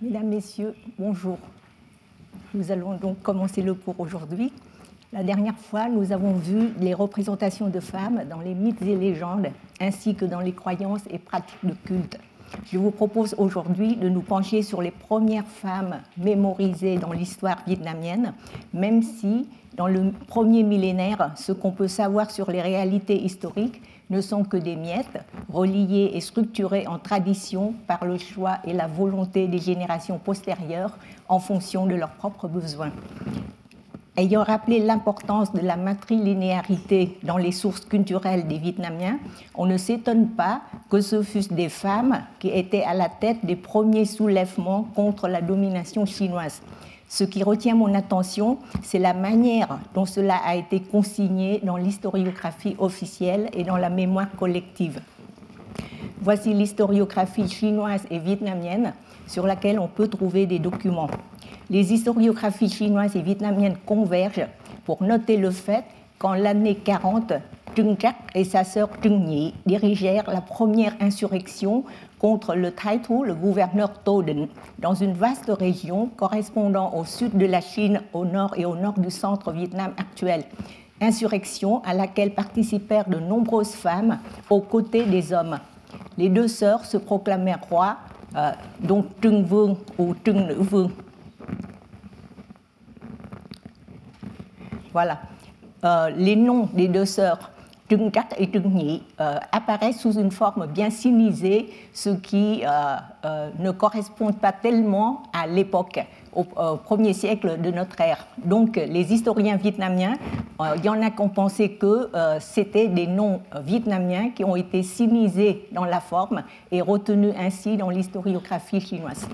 Mesdames, Messieurs, bonjour. Nous allons donc commencer le cours aujourd'hui. La dernière fois, nous avons vu les représentations de femmes dans les mythes et légendes, ainsi que dans les croyances et pratiques de culte. Je vous propose aujourd'hui de nous pencher sur les premières femmes mémorisées dans l'histoire vietnamienne, même si, dans le premier millénaire, ce qu'on peut savoir sur les réalités historiques ne sont que des miettes, reliées et structurées en tradition par le choix et la volonté des générations postérieures en fonction de leurs propres besoins. Ayant rappelé l'importance de la matrilinéarité dans les sources culturelles des Vietnamiens, on ne s'étonne pas que ce fussent des femmes qui étaient à la tête des premiers soulèvements contre la domination chinoise. Ce qui retient mon attention, c'est la manière dont cela a été consigné dans l'historiographie officielle et dans la mémoire collective. Voici l'historiographie chinoise et vietnamienne sur laquelle on peut trouver des documents. Les historiographies chinoises et vietnamiennes convergent pour noter le fait qu'en l'année 40, Trưng Trắc et sa sœur Trưng Nhị dirigèrent la première insurrection contre le Thái Thú, le gouverneur Tô Định, dans une vaste région correspondant au sud de la Chine, au nord et au nord du centre Vietnam actuel. Insurrection à laquelle participèrent de nombreuses femmes aux côtés des hommes. Les deux sœurs se proclamèrent rois, donc Trưng Vương ou Trưng Nữ Vương. Voilà. Les noms des deux sœurs, Trưng Trắc et Trưng Nhị, apparaissent sous une forme bien stylisée, ce qui ne correspond pas tellement à l'époque, au premier siècle de notre ère. Donc, les historiens vietnamiens, il y en a qui ont pensé que c'était des noms vietnamiens qui ont été stylisés dans la forme et retenus ainsi dans l'historiographie chinoise.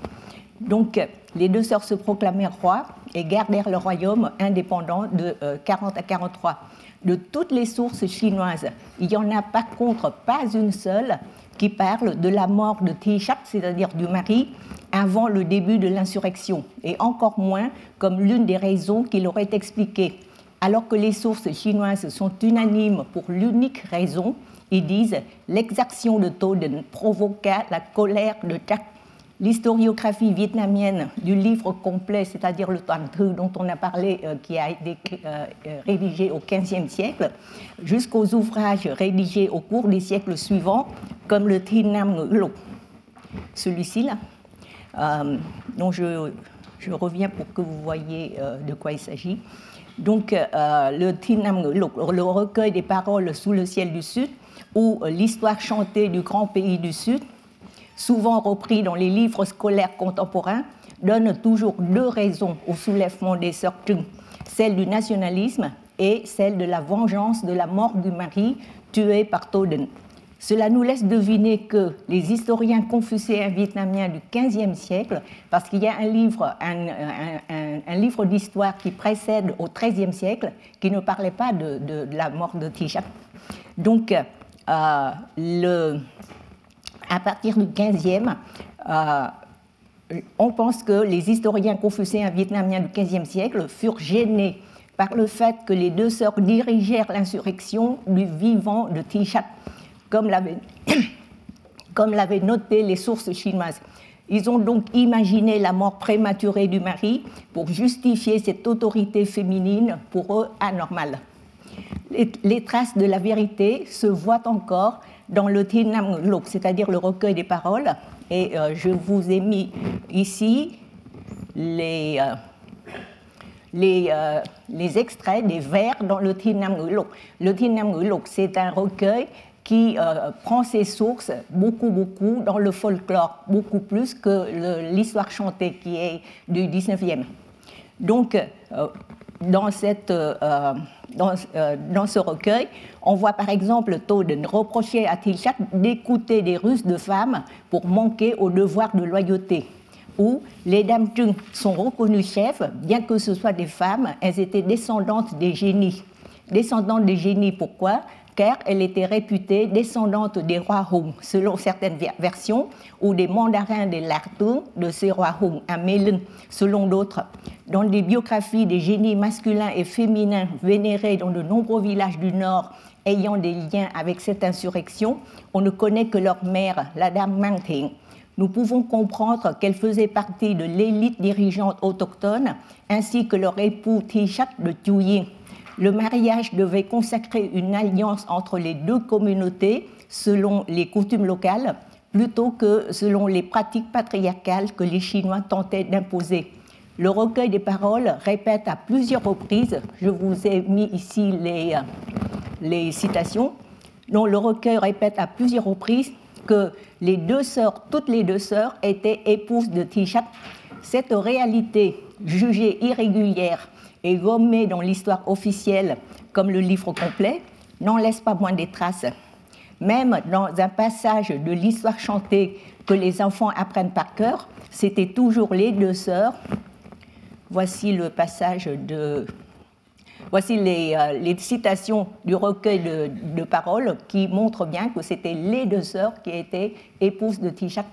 Donc, les deux sœurs se proclamèrent rois et gardèrent le royaume indépendant de 40 à 43. De toutes les sources chinoises, il n'y en a par contre pas une seule qui parle de la mort de Thi Shat, c'est-à-dire du mari, avant le début de l'insurrection, et encore moins comme l'une des raisons qui l'aurait expliqué. Alors que les sources chinoises sont unanimes pour l'unique raison, ils disent « l'exaction de Tô Định provoqua la colère de Trắc ». L'historiographie vietnamienne du livre complet, c'est-à-dire le Toàn Thư dont on a parlé, qui a été rédigé au XVe siècle, jusqu'aux ouvrages rédigés au cours des siècles suivants, comme le Thi Nam Ngữ Lục, celui-ci là, dont je reviens pour que vous voyez de quoi il s'agit. Donc, le Thi Nam Ngữ Lục, le recueil des paroles sous le ciel du Sud, ou l'histoire chantée du grand pays du Sud, souvent repris dans les livres scolaires contemporains, donne toujours deux raisons au soulèvement des sœurs Trưng, celle du nationalisme et celle de la vengeance de la mort du mari tué par Tô Định. Cela nous laisse deviner que les historiens confucéens vietnamiens du XVe siècle, parce qu'il y a un livre d'histoire qui précède au XIIIe siècle, qui ne parlait pas de la mort de Thi Shat. Donc, à partir du XVe, on pense que les historiens confucéens vietnamiens du XVe siècle furent gênés par le fait que les deux sœurs dirigèrent l'insurrection du vivant de Thi Shat, comme l'avaient noté les sources chinoises. Ils ont donc imaginé la mort prématurée du mari pour justifier cette autorité féminine pour eux anormale. Les traces de la vérité se voient encore dans le Thi Nam Ngữ Lục, c'est-à-dire le recueil des paroles, et je vous ai mis ici les extraits des vers dans le Thi Nam Ngữ Lục. Le Thi Nam Ngữ Lục, c'est un recueil qui prend ses sources beaucoup dans le folklore, beaucoup plus que l'histoire chantée qui est du 19e. Donc, dans ce recueil, on voit par exemple Tô Định reprocher à Thi Shat d'écouter des ruses de femmes pour manquer au devoir de loyauté. Où les dames Trưng sont reconnues chefs, bien que ce soit des femmes, elles étaient descendantes des génies. Descendantes des génies, pourquoi ? Car elles étaient réputées descendantes des rois Hùng, selon certaines versions, ou des mandarins des Lartung de ces rois Hùng à Mê Linh, selon d'autres. Dans des biographies des génies masculins et féminins vénérés dans de nombreux villages du Nord ayant des liens avec cette insurrection, on ne connaît que leur mère, la dame Mang Thiện. nous pouvons comprendre qu'elles faisaient partie de l'élite dirigeante autochtone ainsi que leur époux Tichat de Tuying. Le mariage devait consacrer une alliance entre les deux communautés selon les coutumes locales plutôt que selon les pratiques patriarcales que les Chinois tentaient d'imposer. Le recueil des paroles répète à plusieurs reprises, je vous ai mis ici les citations, dont le recueil répète à plusieurs reprises que les deux sœurs, toutes les deux sœurs, étaient épouses de Tichat. Cette réalité jugée irrégulière et gommée dans l'histoire officielle comme le livre complet n'en laisse pas moins des traces. Même dans un passage de l'histoire chantée que les enfants apprennent par cœur, c'était toujours les deux sœurs. Voici le passage de... Voici les citations du recueil de paroles qui montrent bien que c'était les deux sœurs qui étaient épouses de Tichat.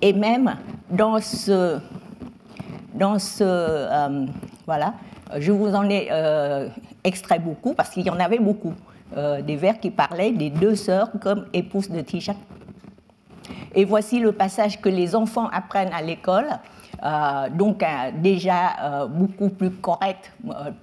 Et même dans ce voilà, je vous en ai extrait beaucoup parce qu'il y en avait beaucoup, des vers qui parlaient des deux sœurs comme épouses de Tichat. Et voici le passage que les enfants apprennent à l'école. Donc déjà beaucoup plus correct,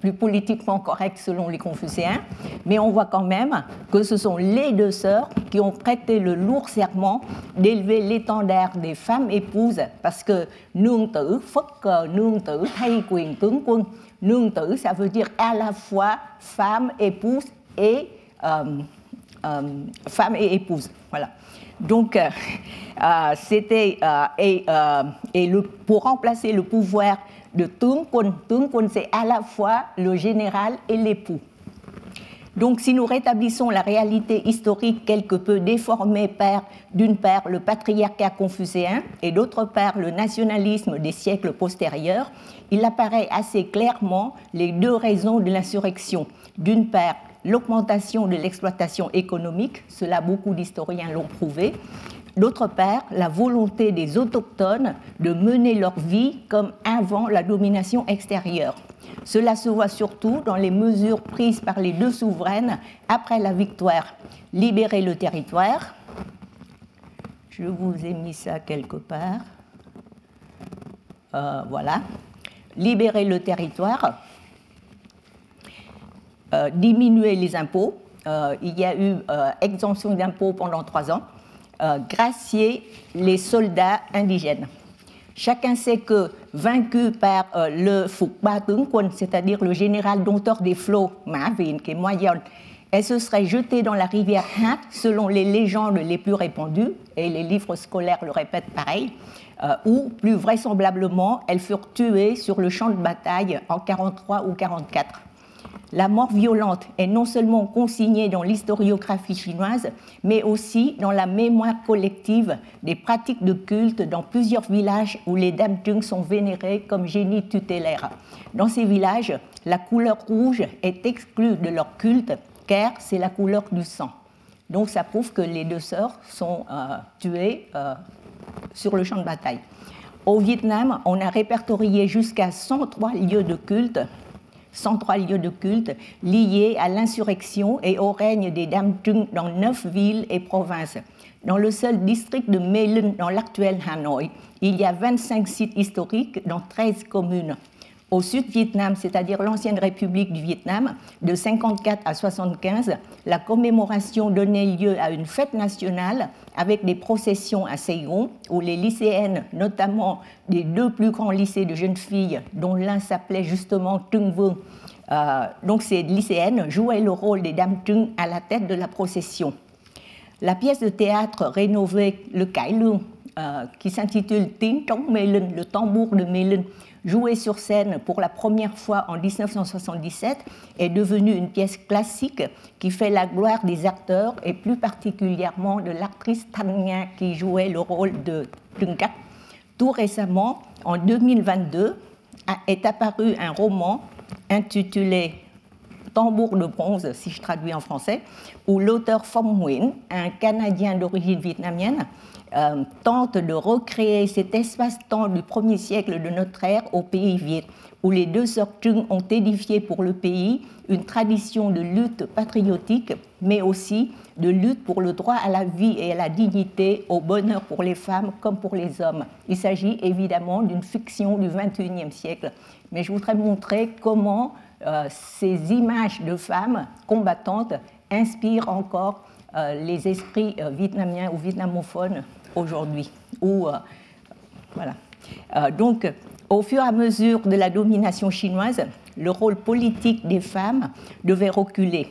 plus politiquement correct selon les Confucéens, mais on voit quand même que ce sont les deux sœurs qui ont prêté le lourd serment d'élever l'étendard des femmes épouses, parce que nương tử phất cờ nương tử thay quyền tướng quân. Nương tử, ça veut dire à la fois femme, épouse et femme et épouse. Voilà. Donc, c'était pour remplacer le pouvoir de tướng quân, c'est à la fois le général et l'époux. Donc, si nous rétablissons la réalité historique quelque peu déformée par, d'une part, le patriarcat confucéen et d'autre part, le nationalisme des siècles postérieurs, il apparaît assez clairement les deux raisons de l'insurrection. D'une part, l'augmentation de l'exploitation économique, cela beaucoup d'historiens l'ont prouvé. D'autre part, la volonté des autochtones de mener leur vie comme avant la domination extérieure. Cela se voit surtout dans les mesures prises par les deux souveraines après la victoire. Libérer le territoire, je vous ai mis ça quelque part, voilà, libérer le territoire, diminuer les impôts, il y a eu exemption d'impôts pendant 3 ans, gracier les soldats indigènes. Chacun sait que, vaincu par le Phục Ba Tướng Quân, c'est-à-dire le général dompteur des flots, Mã Vin, qui est Moyen, elle se serait jetée dans la rivière Hat, selon les légendes les plus répandues, et les livres scolaires le répètent pareil, ou, plus vraisemblablement, elles furent tuées sur le champ de bataille en 43 ou 44. La mort violente est non seulement consignée dans l'historiographie chinoise, mais aussi dans la mémoire collective des pratiques de culte dans plusieurs villages où les dames Trung sont vénérées comme génies tutélaires. Dans ces villages, la couleur rouge est exclue de leur culte car c'est la couleur du sang. Donc ça prouve que les deux sœurs sont tuées sur le champ de bataille. Au Vietnam, on a répertorié jusqu'à 103 lieux de culte, 103 lieux de culte liés à l'insurrection et au règne des dames Trung dans 9 villes et provinces. Dans le seul district de Mê Linh, dans l'actuel Hanoï, il y a 25 sites historiques dans 13 communes. Au Sud-Vietnam, c'est-à-dire l'ancienne République du Vietnam, de 54 à 75, la commémoration donnait lieu à une fête nationale avec des processions à Saigon, où les lycéennes, notamment des 2 plus grands lycées de jeunes filles, dont l'un s'appelait justement Trung Vương, donc ces lycéennes jouaient le rôle des dames Trung à la tête de la procession. La pièce de théâtre rénovée, le Cải Lương, qui s'intitule Tiếng Trống Mê Linh, le tambour de Mê Linh, jouée sur scène pour la première fois en 1977, est devenue une pièce classique qui fait la gloire des acteurs et plus particulièrement de l'actrice Thanh Nga qui jouait le rôle de Trung Cát. Tout récemment, en 2022, est apparu un roman intitulé Tambour de bronze, si je traduis en français, où l'auteur Phong Nguyen, un Canadien d'origine vietnamienne, tente de recréer cet espace-temps du 1er siècle de notre ère au pays Viet, où les deux sœurs Chung ont édifié pour le pays une tradition de lutte patriotique, mais aussi de lutte pour le droit à la vie et à la dignité, au bonheur pour les femmes comme pour les hommes. Il s'agit évidemment d'une fiction du XXIe siècle, mais je voudrais montrer comment ces images de femmes combattantes inspirent encore les esprits vietnamiens ou vietnamophones aujourd'hui. Voilà. Donc, au fur et à mesure de la domination chinoise, le rôle politique des femmes devait reculer.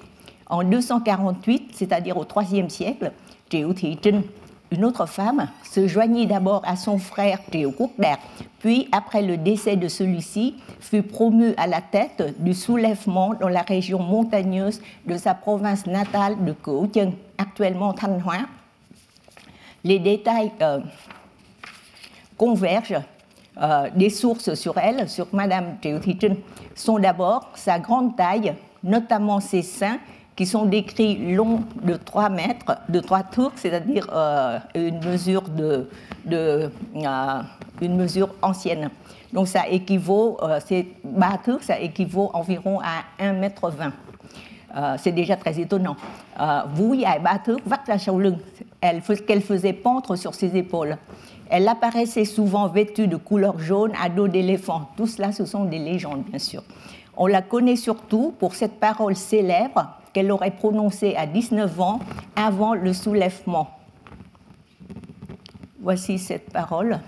En 248, c'est-à-dire au IIIe siècle, Triệu Thị Trinh, une autre femme, se joignit d'abord à son frère Triệu Quốc Đạt, puis, après le décès de celui-ci, fut promue à la tête du soulèvement dans la région montagneuse de sa province natale de Cửu Chân, actuellement Thanh Hóa. Les détails convergent. Des sources sur elle, sur Madame Triệu Thị Trinh, sont d'abord sa grande taille, notamment ses seins, qui sont décrits longs de 3 mètres, de 3 tours, c'est-à-dire une mesure ancienne. Donc ça équivaut, c'est 3 thước, ça équivaut environ à 1,20 m. C'est déjà très étonnant. Vú dài 3 thước vắt ra sau lưng, qu'elle faisait pendre sur ses épaules. Elle apparaissait souvent vêtue de couleur jaune à dos d'éléphant. Tout cela, ce sont des légendes, bien sûr. On la connaît surtout pour cette parole célèbre qu'elle aurait prononcée à 19 ans avant le soulèvement. Voici cette parole.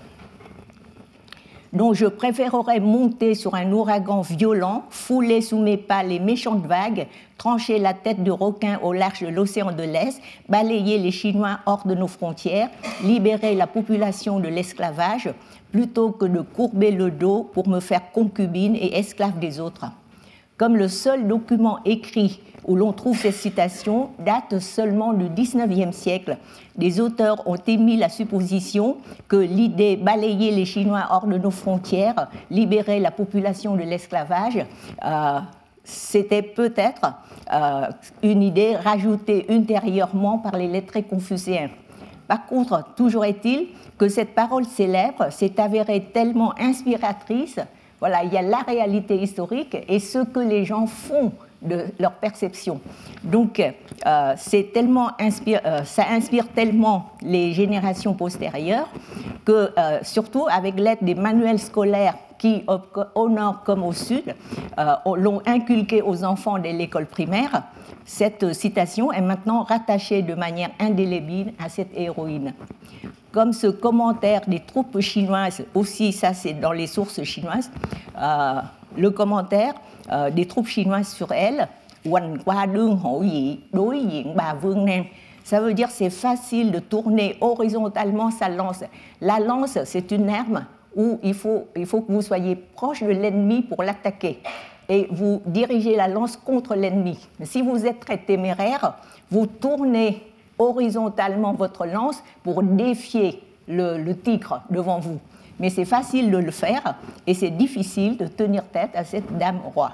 Donc je préférerais monter sur un ouragan violent, fouler sous mes pas les méchantes vagues, trancher la tête de requin au large de l'océan de l'Est, balayer les Chinois hors de nos frontières, libérer la population de l'esclavage, plutôt que de courber le dos pour me faire concubine et esclave des autres. Comme le seul document écrit où l'on trouve ces citations date seulement du XIXe siècle, des auteurs ont émis la supposition que l'idée balayer les Chinois hors de nos frontières, libérer la population de l'esclavage, c'était peut-être une idée rajoutée ultérieurement par les lettrés confucéens. Par contre, toujours est-il que cette parole célèbre s'est avérée tellement inspiratrice. Voilà, il y a la réalité historique et ce que les gens font de leur perception. Donc, ça inspire tellement les générations postérieures que, surtout avec l'aide des manuels scolaires qui, au nord comme au sud, l'ont inculqué aux enfants dès l'école primaire, cette citation est maintenant rattachée de manière indélébile à cette héroïne. Comme ce commentaire des troupes chinoises, aussi ça c'est dans les sources chinoises, le commentaire des troupes chinoises sur elle, ça veut dire c'est facile de tourner horizontalement sa lance. La lance, c'est une arme où il faut que vous soyez proche de l'ennemi pour l'attaquer. Et vous dirigez la lance contre l'ennemi. Si vous êtes très téméraire, vous tournez horizontalement votre lance pour défier le tigre devant vous. Mais c'est facile de le faire et c'est difficile de tenir tête à cette dame roi.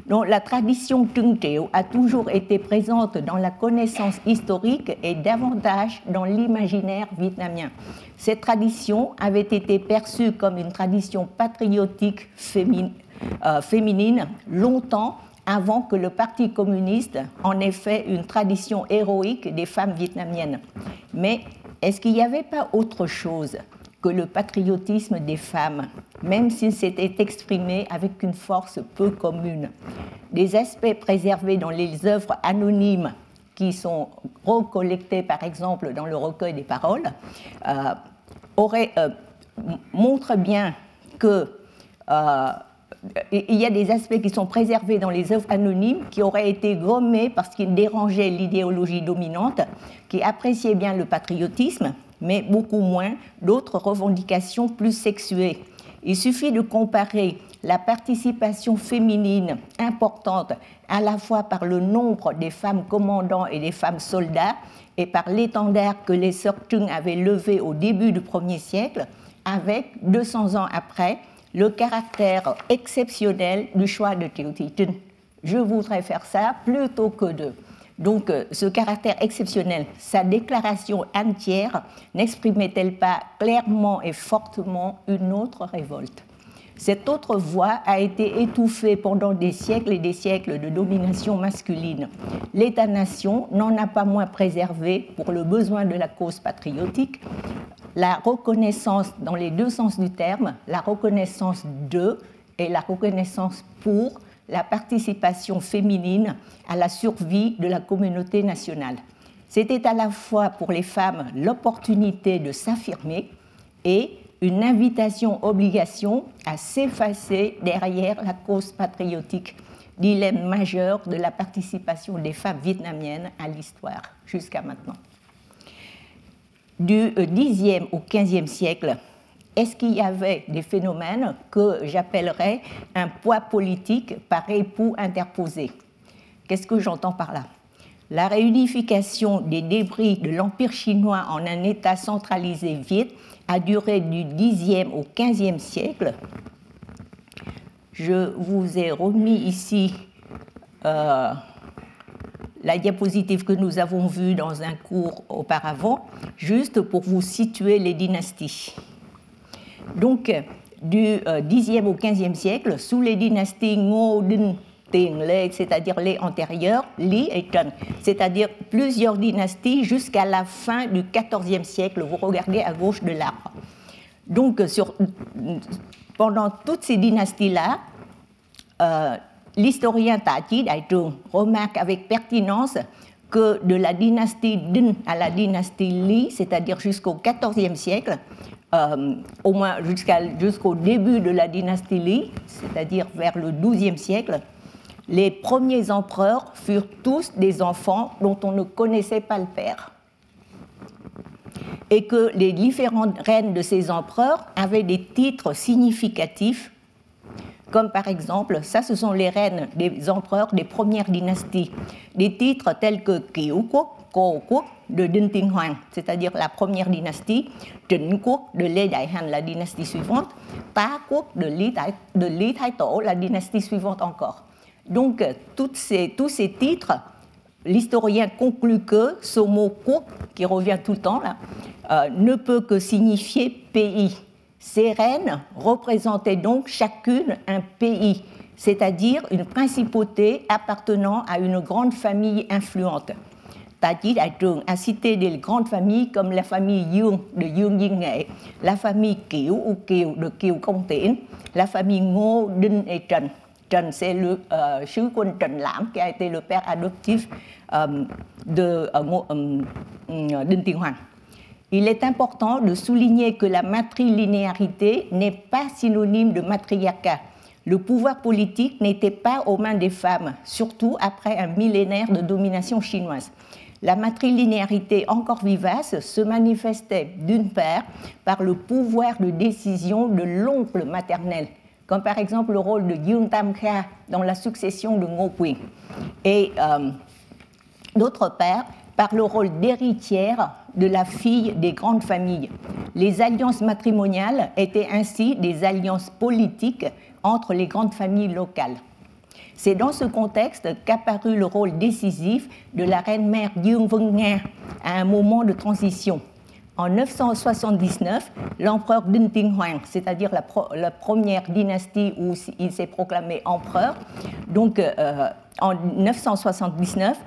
Donc, la tradition Trung Triệu a toujours été présente dans la connaissance historique et davantage dans l'imaginaire vietnamien. Cette tradition avait été perçue comme une tradition patriotique féminine longtemps avant que le Parti communiste en ait fait une tradition héroïque des femmes vietnamiennes. Mais est-ce qu'il n'y avait pas autre chose que le patriotisme des femmes, même s'il s'était exprimé avec une force peu commune? Des aspects préservés dans les œuvres anonymes qui sont recollectées, par exemple, dans le recueil des paroles, montrent bien que il y a des aspects qui sont préservés dans les œuvres anonymes qui auraient été gommés parce qu'ils dérangeaient l'idéologie dominante, qui appréciait bien le patriotisme, mais beaucoup moins d'autres revendications plus sexuées. Il suffit de comparer la participation féminine importante à la fois par le nombre des femmes commandants et des femmes soldats et par l'étendard que les sœurs Trung avaient levé au début du 1er siècle, avec, 200 ans après, le caractère exceptionnel du choix de Triệu Thị Trinh. Je voudrais faire ça plutôt que de. Donc, ce caractère exceptionnel, sa déclaration entière, n'exprimait-elle pas clairement et fortement une autre révolte? Cette autre voix a été étouffée pendant des siècles et des siècles de domination masculine. L'État-nation n'en a pas moins préservé, pour le besoin de la cause patriotique, la reconnaissance dans les deux sens du terme, la reconnaissance de et la reconnaissance pour la participation féminine à la survie de la communauté nationale. C'était à la fois pour les femmes l'opportunité de s'affirmer et une invitation-obligation à s'effacer derrière la cause patriotique, dilemme majeur de la participation des femmes vietnamiennes à l'histoire jusqu'à maintenant. Du Xe au XVe siècle, est-ce qu'il y avait des phénomènes que j'appellerais un poids politique par époux interposé? Qu'est-ce que j'entends par là? La réunification des débris de l'Empire chinois en un État centralisé viet a duré du Xe au XVe siècle. Je vous ai remis ici la diapositive que nous avons vue dans un cours auparavant, juste pour vous situer les dynasties. Donc, du Xe au XVe siècle, sous les dynasties Ngô, Đinh, Tiền, Lê, c'est-à-dire les antérieures, Lý et Trần, c'est-à-dire plusieurs dynasties jusqu'à la fin du XIVe siècle. Vous regardez à gauche de l'arbre. Donc, pendant toutes ces dynasties-là, l'historien Ta Chí Đại Trường remarque avec pertinence que de la dynastie Đinh à la dynastie Lý, c'est-à-dire jusqu'au XIVe siècle, au moins jusqu'au début de la dynastie Lý, c'est-à-dire vers le XIIe siècle, les premiers empereurs furent tous des enfants dont on ne connaissait pas le père. Et que les différentes reines de ces empereurs avaient des titres significatifs, comme par exemple, ça ce sont les reines des empereurs des premières dynasties, des titres tels que Kiều Quốc, Cô Quốc de Đinh Tiên Hoàng, c'est-à-dire la première dynastie, Trịnh Quốc de Lê Đại Hành, la dynastie suivante, Tá Quốc de Lý Thái Tổ, la dynastie suivante encore. Donc, tous ces titres, l'historien conclut que ce mot « quốc », qui revient tout le temps là, ne peut que signifier « pays ». Ces reines représentaient donc chacune un pays, c'est-à-dire une principauté appartenant à une grande famille influente. Ta Chí Đại Trường a cité des grandes familles comme la famille Dương de Dương Diên Nghệ, la famille Kiều ou Kiều de Kiều Công Tiễn, la famille Ngô, Đinh et Trần. Trần, c'est le sứ quân Trần Lãm qui a été le père adoptif de Đinh Tiên Hoàng. Il est important de souligner que la matrilinéarité n'est pas synonyme de matriarcat. Le pouvoir politique n'était pas aux mains des femmes, surtout après un millénaire de domination chinoise. La matrilinéarité encore vivace se manifestait d'une part par le pouvoir de décision de l'oncle maternel, comme par exemple le rôle de Dương Tam Kha dans la succession de Ngô Quyền, et d'autre part par le rôle d'héritière de la fille des grandes familles. Les alliances matrimoniales étaient ainsi des alliances politiques entre les grandes familles locales. C'est dans ce contexte qu'apparut le rôle décisif de la reine-mère Dương Vân Nga à un moment de transition. En 979, l'empereur Đinh Tiên Hoàng, c'est-à-dire la première dynastie où il s'est proclamé empereur, donc en 979,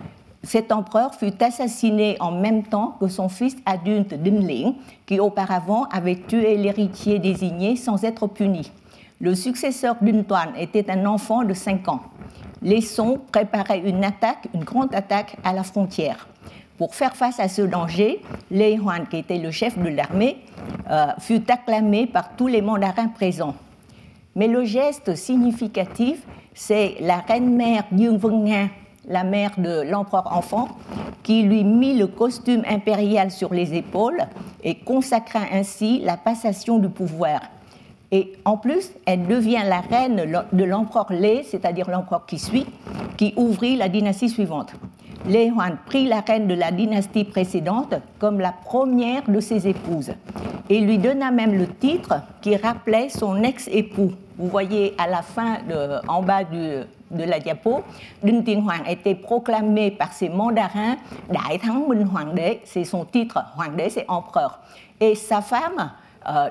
cet empereur fut assassiné en même temps que son fils adulte Đinh Liễn, qui auparavant avait tué l'héritier désigné sans être puni. Le successeur Đinh Toan était un enfant de 5 ans. Les Song préparaient une grande attaque à la frontière. Pour faire face à ce danger, Lê Hoan, qui était le chef de l'armée, fut acclamé par tous les mandarins présents. Mais le geste significatif, c'est la reine-mère Dương Vân Nga, la mère de l'empereur enfant, qui lui mit le costume impérial sur les épaules et consacra ainsi la passation du pouvoir. Et en plus, elle devient la reine de l'empereur Lê, c'est-à-dire l'empereur qui suit, qui ouvrit la dynastie suivante. Lê Hoan prit la reine de la dynastie précédente comme la première de ses épouses et lui donna même le titre qui rappelait son ex-époux. Vous voyez à la fin, en bas de la diapo, Đinh Tiên Hoàng était proclamé par ses mandarins Đại Thắng Minh Hoàng đế, c'est son titre, Hoàng đế c'est empereur. Et sa femme,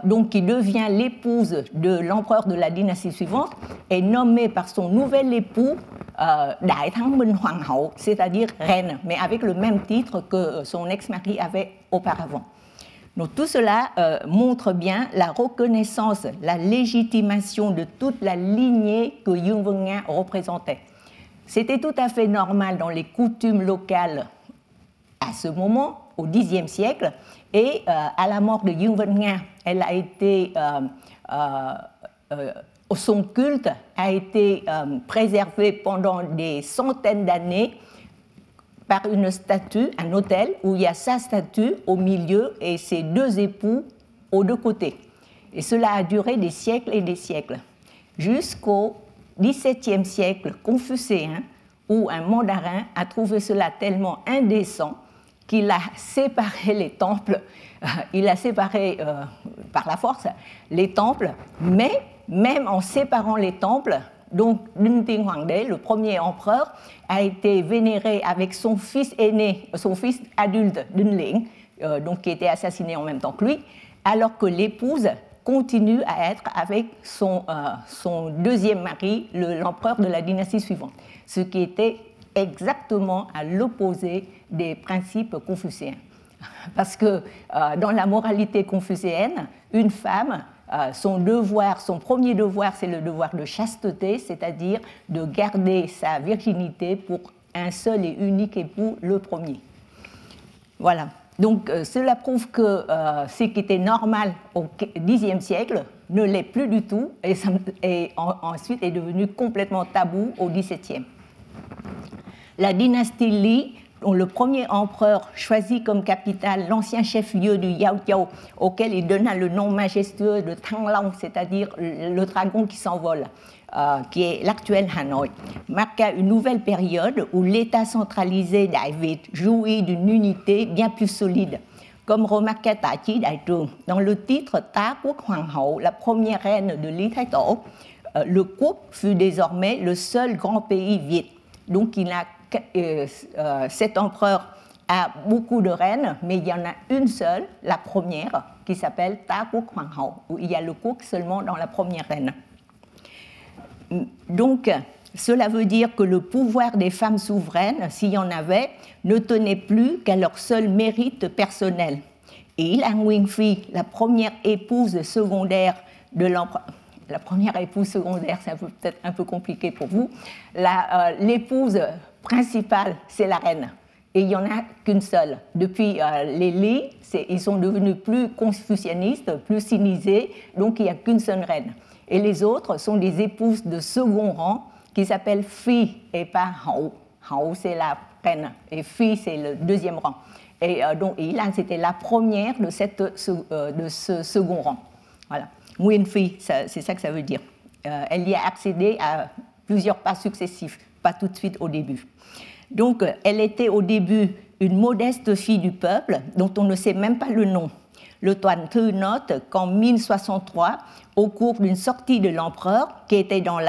donc qui devient l'épouse de l'empereur de la dynastie suivante, est nommée par son nouvel époux Đại Thắng Minh Hoàng hậu, c'est-à-dire reine, mais avec le même titre que son ex-mari avait auparavant. Donc tout cela montre bien la reconnaissance, la légitimation de toute la lignée que Dương Vân Nga représentait. C'était tout à fait normal dans les coutumes locales à ce moment, au Xe siècle, et à la mort de Dương Vân Nga, elle a été, son culte a été préservé pendant des centaines d'années par une statue, un autel, où il y a sa statue au milieu et ses deux époux aux deux côtés. Et cela a duré des siècles et des siècles, jusqu'au XVIIe siècle confucéen, où un mandarin a trouvé cela tellement indécent qu'il a séparé les temples, il a séparé par la force les temples, mais même en séparant les temples, donc Đinh Tiên Hoàng đế, le premier empereur, a été vénéré avec son fils aîné, son fils adulte Đinh Liễn, donc qui était assassiné en même temps que lui, alors que l'épouse continue à être avec son deuxième mari, l'empereur de la dynastie suivante, ce qui était exactement à l'opposé des principes confucéens. Parce que dans la moralité confucéenne, une femme, son premier devoir, c'est le devoir de chasteté, c'est-à-dire de garder sa virginité pour un seul et unique époux, le premier. Voilà. Donc cela prouve que ce qui était normal au Xe siècle ne l'est plus du tout et ensuite est devenu complètement tabou au XVIIe. La dynastie Li, dont le premier empereur choisit comme capitale l'ancien chef-lieu du Yao Châu, auquel il donna le nom majestueux de Thăng Long, c'est-à-dire le dragon qui s'envole, qui est l'actuel Hanoï, marqua une nouvelle période où l'État centralisé Đại Việt jouit d'une unité bien plus solide. Comme remarqua Tạ Chí Đại Trường, dans le titre Tá Quốc Hoàng hậu, la première reine de Lý Thái Tổ, le Quốc fut désormais le seul grand pays Việt. Donc cet empereur a beaucoup de reines, mais il y en a une seule, la première, qui s'appelle Tá Quốc Hoàng hậu, où il y a le Quốc seulement dans la première reine. Donc, cela veut dire que le pouvoir des femmes souveraines, s'il y en avait, ne tenait plus qu'à leur seul mérite personnel. Et Lan Nguyên Phi, la première épouse secondaire de l'empereur, la première épouse secondaire, c'est peut-être un peu compliqué pour vous, l'épouse principale, c'est la reine. Et il n'y en a qu'une seule. Depuis les Li, ils sont devenus plus confucianistes, plus sinisés, donc il n'y a qu'une seule reine. Et les autres sont des épouses de second rang qui s'appellent Phi et pas Hậu. Hậu, c'est la reine et Phi, c'est le deuxième rang. Et donc Ilan, c'était la première de ce second rang. Voilà. Nguyên Phi, c'est ça que ça veut dire. Elle y a accédé à plusieurs pas successifs, pas tout de suite au début. Donc, elle était au début une modeste fille du peuple dont on ne sait même pas le nom. Le Tuan Thư note qu'en 1063, au cours d'une sortie de l'empereur, qui était dans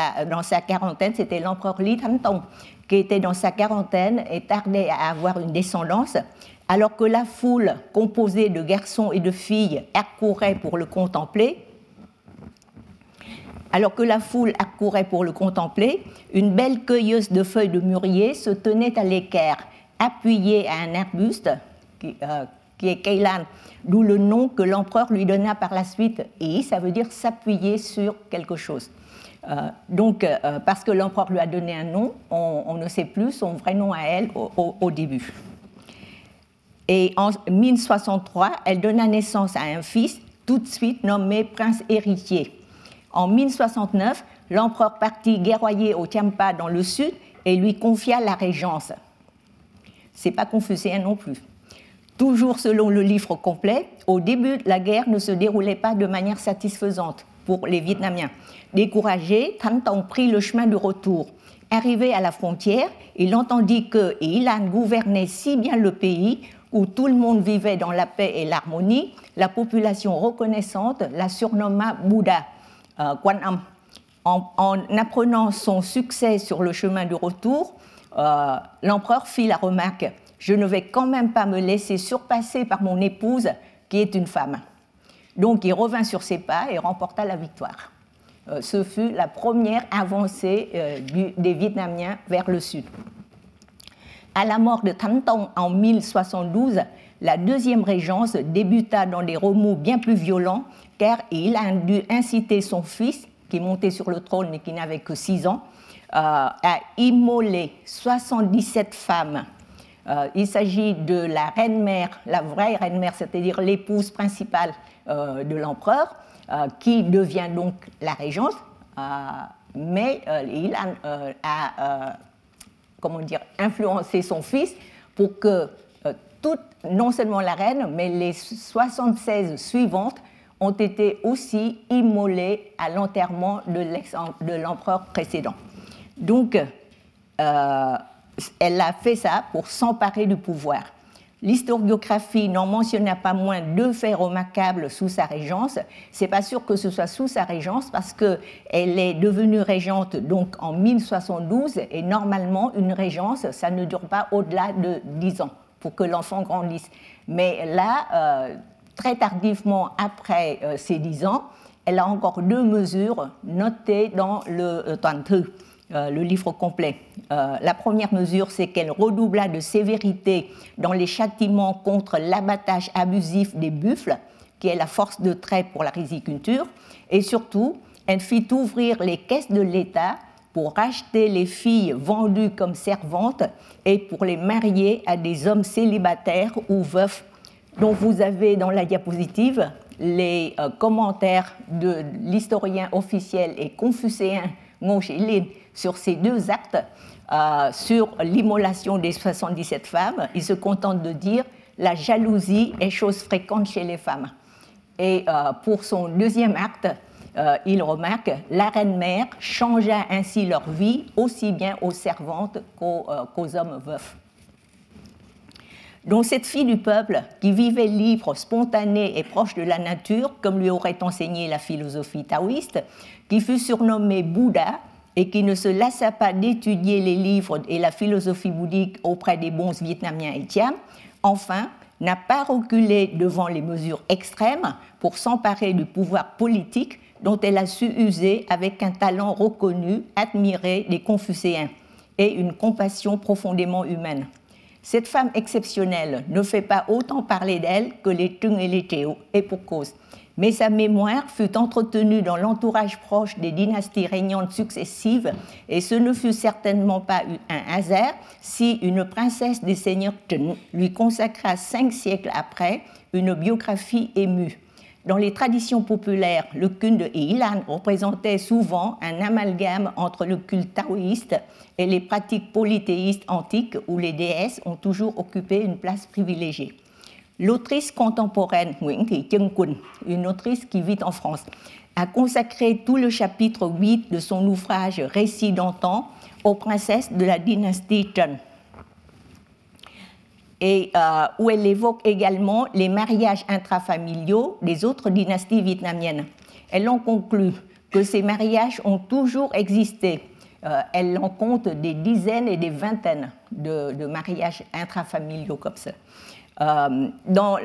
sa quarantaine, c'était l'empereur Lý Thánh Tông, qui était dans sa quarantaine et tardait à avoir une descendance, alors que la foule, composée de garçons et de filles, accourait pour le contempler, une belle cueilleuse de feuilles de mûrier se tenait à l'équerre, appuyée à un arbuste qui est Keilan, d'où le nom que l'empereur lui donna par la suite. Et ça veut dire s'appuyer sur quelque chose. Parce que l'empereur lui a donné un nom, on ne sait plus son vrai nom à elle au début. Et en 1063, elle donna naissance à un fils, tout de suite nommé prince héritier. En 1069, l'empereur partit guerroyer au Champa dans le sud et lui confia la régence. Ce n'est pas confucéen non plus. Toujours selon le livre complet, au début, la guerre ne se déroulait pas de manière satisfaisante pour les Vietnamiens. Découragé, Thanh Tông prit le chemin du retour. Arrivé à la frontière, il entendit que Ilan gouvernait si bien le pays, où tout le monde vivait dans la paix et l'harmonie, la population reconnaissante la surnomma Bouddha, Quan Âm. En apprenant son succès sur le chemin du retour, l'empereur fit la remarque « Je ne vais quand même pas me laisser surpasser par mon épouse, qui est une femme. » Donc il revint sur ses pas et remporta la victoire. Ce fut la première avancée des Vietnamiens vers le sud. À la mort de Thanh Tông en 1072, la deuxième régence débuta dans des remous bien plus violents, car il a dû inciter son fils, qui montait sur le trône et qui n'avait que 6 ans, à immoler 77 femmes. Il s'agit de la reine-mère, la vraie reine-mère, c'est-à-dire l'épouse principale de l'empereur, qui devient donc la régence, mais il a influencé son fils pour que non seulement la reine, mais les 76 suivantes ont été aussi immolées à l'enterrement de l'empereur précédent. Donc, elle a fait ça pour s'emparer du pouvoir. L'historiographie n'en mentionna pas moins 2 faits remarquables sous sa régence. C'est pas sûr que ce soit sous sa régence parce qu'elle est devenue régente donc en 1072 et normalement une régence, ça ne dure pas au-delà de 10 ans pour que l'enfant grandisse. Mais là, très tardivement après ces 10 ans, elle a encore 2 mesures notées dans le Toàn Thư, le livre complet. La première mesure, c'est qu'elle redoubla de sévérité dans les châtiments contre l'abattage abusif des buffles, qui est la force de trait pour la riziculture, et surtout, elle fit ouvrir les caisses de l'État pour racheter les filles vendues comme servantes et pour les marier à des hommes célibataires ou veufs, dont vous avez dans la diapositive les commentaires de l'historien officiel et confucéen Ngô Sĩ Liên sur ces 2 actes, sur l'immolation des 77 femmes. Il se contente de dire « la jalousie est chose fréquente chez les femmes ». Et pour son 2e acte, il remarque « la reine-mère changea ainsi leur vie aussi bien aux servantes qu'aux hommes veufs ». Donc cette fille du peuple, qui vivait libre, spontanée et proche de la nature, comme lui aurait enseigné la philosophie taoïste, qui fut surnommée Bouddha et qui ne se lassa pas d'étudier les livres et la philosophie bouddhique auprès des bons Vietnamiens et Thiam, enfin, n'a pas reculé devant les mesures extrêmes pour s'emparer du pouvoir politique dont elle a su user avec un talent reconnu, admiré des Confucéens et une compassion profondément humaine. Cette femme exceptionnelle ne fait pas autant parler d'elle que les Trung et les Théo, et pour cause. Mais sa mémoire fut entretenue dans l'entourage proche des dynasties régnantes successives, et ce ne fut certainement pas un hasard si une princesse des seigneurs Trịnh lui consacra 5 siècles après une biographie émue. Dans les traditions populaires, le culte de Yilan représentait souvent un amalgame entre le culte taoïste et les pratiques polythéistes antiques où les déesses ont toujours occupé une place privilégiée. L'autrice contemporaine Nguyễn Thị Chân Quỳnh, une autrice qui vit en France, a consacré tout le chapitre 8 de son ouvrage « Récits d'antan » aux princesses de la dynastie Trần, et où elle évoque également les mariages intrafamiliaux des autres dynasties vietnamiennes. Elle en conclut que ces mariages ont toujours existé. Elle en compte des dizaines et des vingtaines de mariages intrafamiliaux comme ça. Dans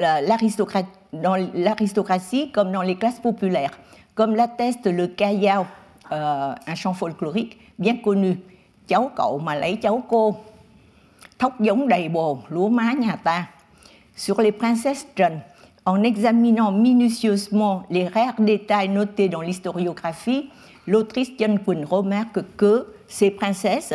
l'aristocratie comme dans les classes populaires, comme l'atteste le ca dao, un chant folklorique bien connu. Cháu cậu mà lấy cháu cô, thóc giống đầy bồ, lúa má nhà ta. Sur les princesses Trần, en examinant minutieusement les rares détails notés dans l'historiographie, l'autrice Chân Quỳnh remarque que ces princesses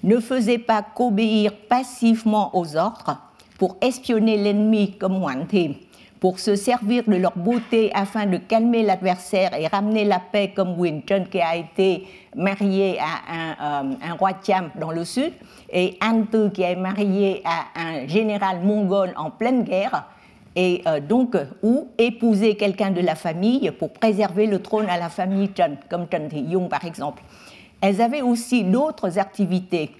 ne faisaient pas qu'obéir passivement aux ordres pour espionner l'ennemi comme Hoan Thiem, pour se servir de leur beauté afin de calmer l'adversaire et ramener la paix comme Nguyen Trân qui a été marié à un roi Thiam dans le sud et An Tư qui est marié à un général mongol en pleine guerre et donc ou épouser quelqu'un de la famille pour préserver le trône à la famille Trần, comme Trần Thị Dung par exemple. Elles avaient aussi d'autres activités,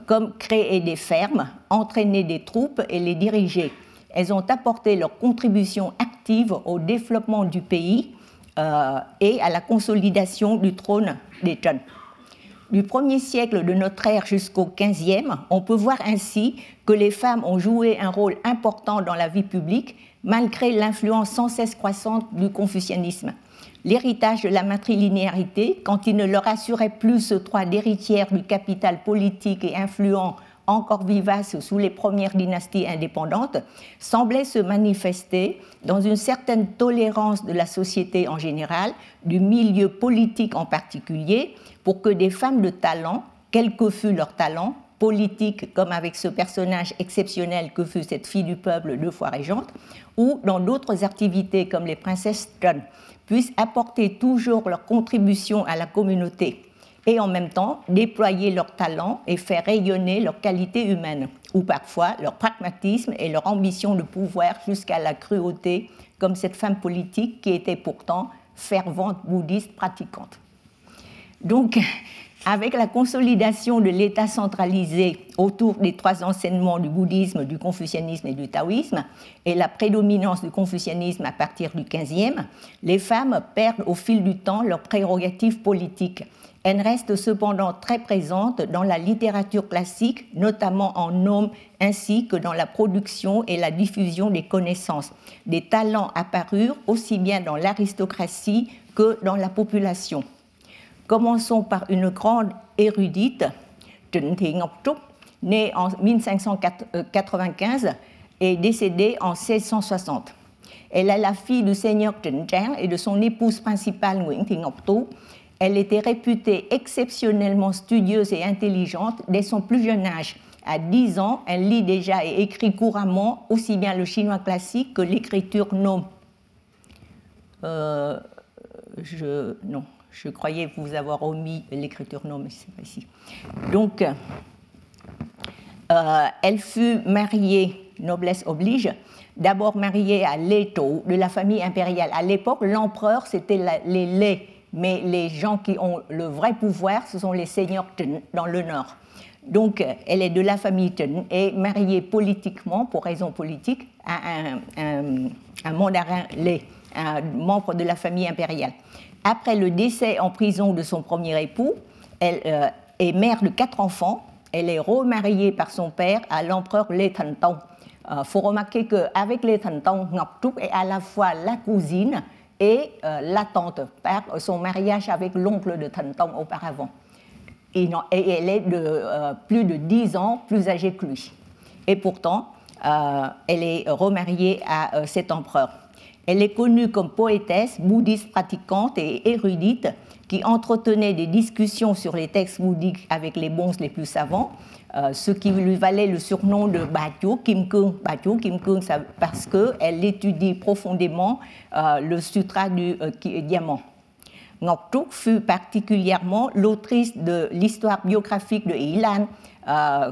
comme créer des fermes, entraîner des troupes et les diriger. Elles ont apporté leur contribution active au développement du pays et à la consolidation du trône des Trần. Du 1er siècle de notre ère jusqu'au 15e, on peut voir ainsi que les femmes ont joué un rôle important dans la vie publique, malgré l'influence sans cesse croissante du confucianisme. L'héritage de la matrilinéarité, quand il ne leur assurait plus ce droit d'héritière du capital politique et influent encore vivace sous les premières dynasties indépendantes, semblait se manifester dans une certaine tolérance de la société en général, du milieu politique en particulier, pour que des femmes de talent, quel que fût leur talent, politique comme avec ce personnage exceptionnel que fut cette fille du peuple 2 fois régente, ou dans d'autres activités comme les princesses Trần, puissent apporter toujours leur contribution à la communauté et en même temps déployer leur talent et faire rayonner leur qualité humaine, ou parfois leur pragmatisme et leur ambition de pouvoir jusqu'à la cruauté, comme cette femme politique qui était pourtant fervente bouddhiste pratiquante. Donc, avec la consolidation de l'État centralisé autour des 3 enseignements du bouddhisme, du confucianisme et du taoïsme, et la prédominance du confucianisme à partir du XVe, les femmes perdent au fil du temps leurs prérogatives politiques. Elles restent cependant très présentes dans la littérature classique, notamment en nome, ainsi que dans la production et la diffusion des connaissances. Des talents apparurent aussi bien dans l'aristocratie que dans la population. Commençons par une grande érudite, Trịnh Thị Ngọc Trúc, née en 1595 et décédée en 1660. Elle est la fille du seigneur Trịnh Tráng et de son épouse principale Nguyễn Thị Ngọc Tú. Elle était réputée exceptionnellement studieuse et intelligente dès son plus jeune âge. À 10 ans, elle lit déjà et écrit couramment aussi bien le chinois classique que l'écriture nome. Non. Je croyais vous avoir omis l'écriture non, mais c'est pas ici. Donc, elle fut mariée, noblesse oblige, d'abord mariée à Lê Trụ de la famille impériale. À l'époque, l'empereur, c'était les Lê, mais les gens qui ont le vrai pouvoir, ce sont les seigneurs Trịnh dans le nord. Donc, elle est de la famille Trịnh et mariée politiquement, pour raisons politiques, à un mandarin Lê, un membre de la famille impériale. Après le décès en prison de son premier époux, elle est mère de 4 enfants. Elle est remariée par son père à l'empereur Lê Thánh Tông. Faut remarquer qu'avec Lê Thánh Tông, Ngọc Trúc est à la fois la cousine et la tante par son mariage avec l'oncle de Thánh Tông auparavant. Et elle est de plus de 10 ans plus âgée que lui. Et pourtant, elle est remariée à cet empereur. Elle est connue comme poétesse, bouddhiste pratiquante et érudite qui entretenait des discussions sur les textes bouddhiques avec les bonzes les plus savants, ce qui lui valait le surnom de Bachyo Kim Cương. Bachyo Kim Cương, parce qu'elle étudie profondément le sutra du diamant. Ngọc Trúc fut particulièrement l'autrice de l'histoire biographique de Ỷ Lan,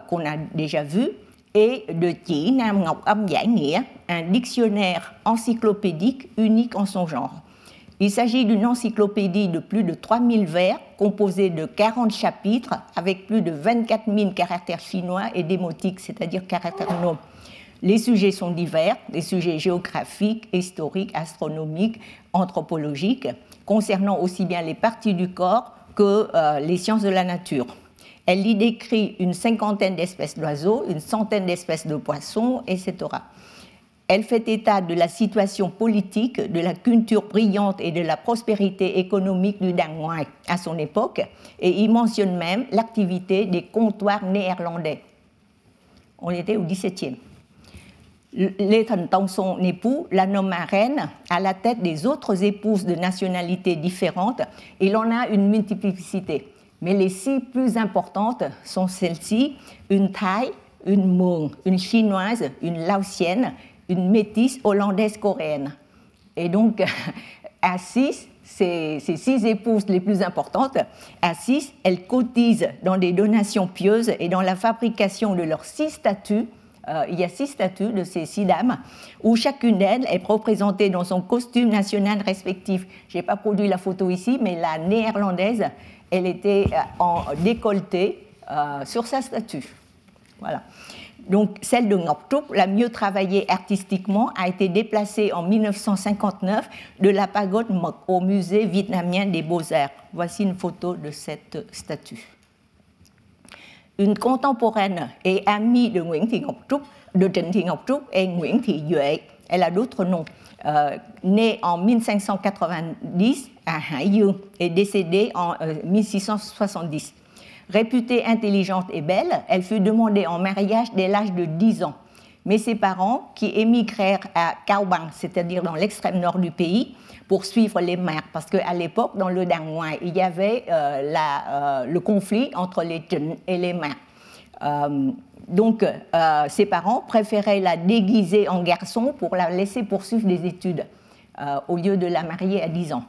qu'on a déjà vue, et de Chỉ Nam Ngọc Âm Giải Nghĩa, un dictionnaire encyclopédique unique en son genre. Il s'agit d'une encyclopédie de plus de 3000 vers, composée de 40 chapitres, avec plus de 24 000 caractères chinois et démotiques, c'est-à-dire caractères noms. Les sujets sont divers, des sujets géographiques, historiques, astronomiques, anthropologiques, concernant aussi bien les parties du corps que les sciences de la nature. Elle y décrit une 50aine d'espèces d'oiseaux, une 100aine d'espèces de poissons, etc. Elle fait état de la situation politique, de la culture brillante et de la prospérité économique du Đàng Ngoại à son époque, et y mentionne même l'activité des comptoirs néerlandais. On était au XVIIe. Lê Thánh Tông, son époux, la nomma reine à la tête des autres épouses de nationalités différentes. Il en a une multiplicité. Mais les 6 plus importantes sont celles-ci, une Thaï, une Hmong, une chinoise, une laotienne, une métisse hollandaise-coréenne. Et donc, à 6, ces 6 épouses les plus importantes, à 6, elles cotisent dans des donations pieuses et dans la fabrication de leurs 6 statues. Il y a 6 statues de ces 6 dames, où chacune d'elles est représentée dans son costume national respectif. Je n'ai pas produit la photo ici, mais la néerlandaise, elle était en décolleté sur sa statue. Voilà. Donc, celle de Ngọc Trúc, la mieux travaillée artistiquement, a été déplacée en 1959 de la pagode Mộc au musée vietnamien des Beaux-Arts. Voici une photo de cette statue. Une contemporaine et amie de Nguyễn Thị Ngọc Trúc, de Trịnh Thị Ngọc Trúc est Nguyễn Thị Duệ, elle a d'autres noms, née en 1590 à Hải Dương et décédée en 1670. Réputée intelligente et belle, elle fut demandée en mariage dès l'âge de 10 ans. Mais ses parents, qui émigrèrent à Cao Bằng, c'est-à-dire dans l'extrême nord du pays, pour suivre les mères, parce qu'à l'époque, dans le Đàng Ngoài, il y avait le conflit entre les Trịnh et les mères. Donc, ses parents préféraient la déguiser en garçon pour la laisser poursuivre des études, au lieu de la marier à 10 ans.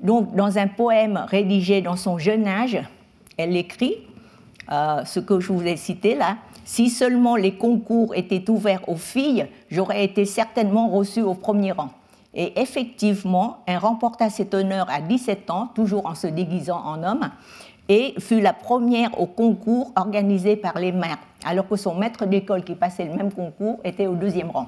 Donc, dans un poème rédigé dans son jeune âge, elle écrit ce que je vous ai cité là. Si seulement les concours étaient ouverts aux filles, j'aurais été certainement reçue au premier rang. Et effectivement, elle remporta cet honneur à 17 ans, toujours en se déguisant en homme, et fut la première au concours organisé par les mères, alors que son maître d'école qui passait le même concours était au deuxième rang.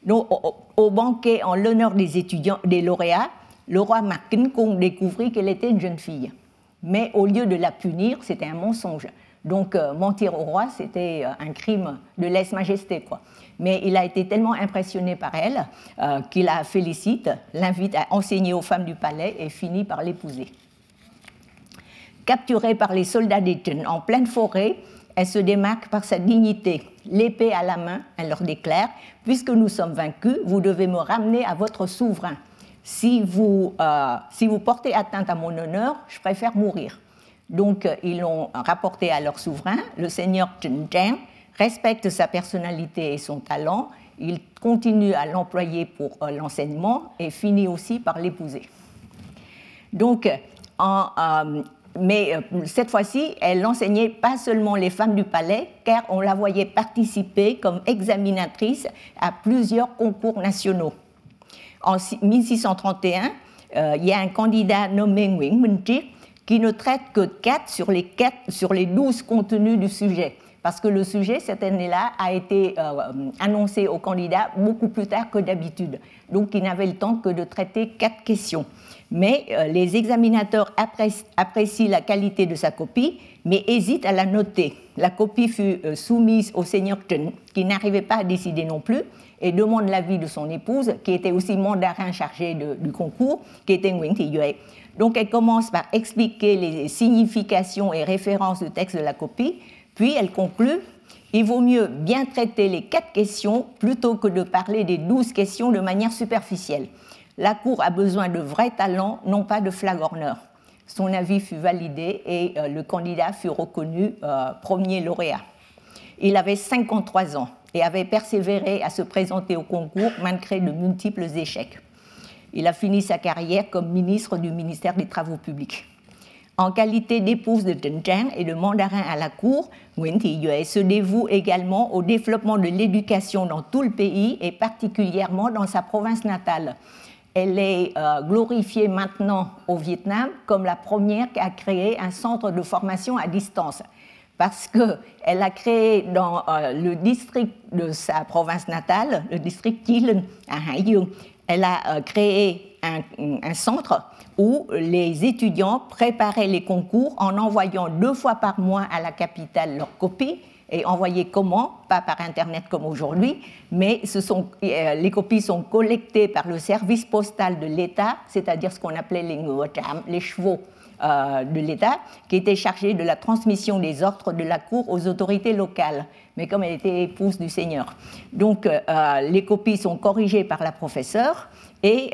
Donc, au banquet en l'honneur des étudiants, des lauréats, le roi Mạc Kính Cung découvrit qu'elle était une jeune fille. Mais au lieu de la punir, c'était un mensonge. Donc, mentir au roi, c'était un crime de lèse-majesté, quoi. Mais il a été tellement impressionné par elle qu'il la félicite, l'invite à enseigner aux femmes du palais et finit par l'épouser. Capturée par les soldats des Trịnh en pleine forêt, elle se démarque par sa dignité. L'épée à la main, elle leur déclare « Puisque nous sommes vaincus, vous devez me ramener à votre souverain. Si vous portez atteinte à mon honneur, je préfère mourir. » Donc, ils l'ont rapporté à leur souverain, le seigneur Trịnh Trang, respecte sa personnalité et son talent, il continue à l'employer pour l'enseignement et finit aussi par l'épouser. Donc, mais cette fois-ci, elle n'enseignait pas seulement les femmes du palais, car on la voyait participer comme examinatrice à plusieurs concours nationaux. En 1631, il y a un candidat nommé Nguyễn Minh Triết qui ne traite que 4 sur les 12 contenus du sujet. Parce que le sujet, cette année-là, a été annoncé aux candidats beaucoup plus tard que d'habitude. Donc, il n'avait le temps que de traiter 4 questions. Mais les examinateurs apprécient la qualité de sa copie, mais hésitent à la noter. La copie fut soumise au seigneur Trịnh, qui n'arrivait pas à décider non plus, et demande l'avis de son épouse, qui était aussi mandarin chargé du concours, qui était Nguyễn Thị Duệ. Donc, elle commence par expliquer les significations et références du texte de la copie, puis elle conclut « Il vaut mieux bien traiter les 4 questions plutôt que de parler des 12 questions de manière superficielle. La Cour a besoin de vrais talents, non pas de flagorneurs. » Son avis fut validé et le candidat fut reconnu premier lauréat. Il avait 53 ans et avait persévéré à se présenter au concours malgré de multiples échecs. Il a fini sa carrière comme ministre du ministère des Travaux publics. En qualité d'épouse de Trịnh Trang et de mandarin à la cour, Nguyễn Thị Duệ se dévoue également au développement de l'éducation dans tout le pays et particulièrement dans sa province natale. Elle est glorifiée maintenant au Vietnam comme la première qui a créé un centre de formation à distance. Parce qu'elle a créé dans le district de sa province natale, le district Chí Linh à Hải Dương, elle a créé un centre où les étudiants préparaient les concours en envoyant 2 fois par mois à la capitale leurs copies. Et envoyées comment? Pas par Internet comme aujourd'hui, mais les copies sont collectées par le service postal de l'État, c'est-à-dire ce qu'on appelait les ngựa trạm, les chevaux de l'État, qui était chargé de la transmission des ordres de la cour aux autorités locales. Mais comme elle était épouse du seigneur. Donc, les copies sont corrigées par la professeure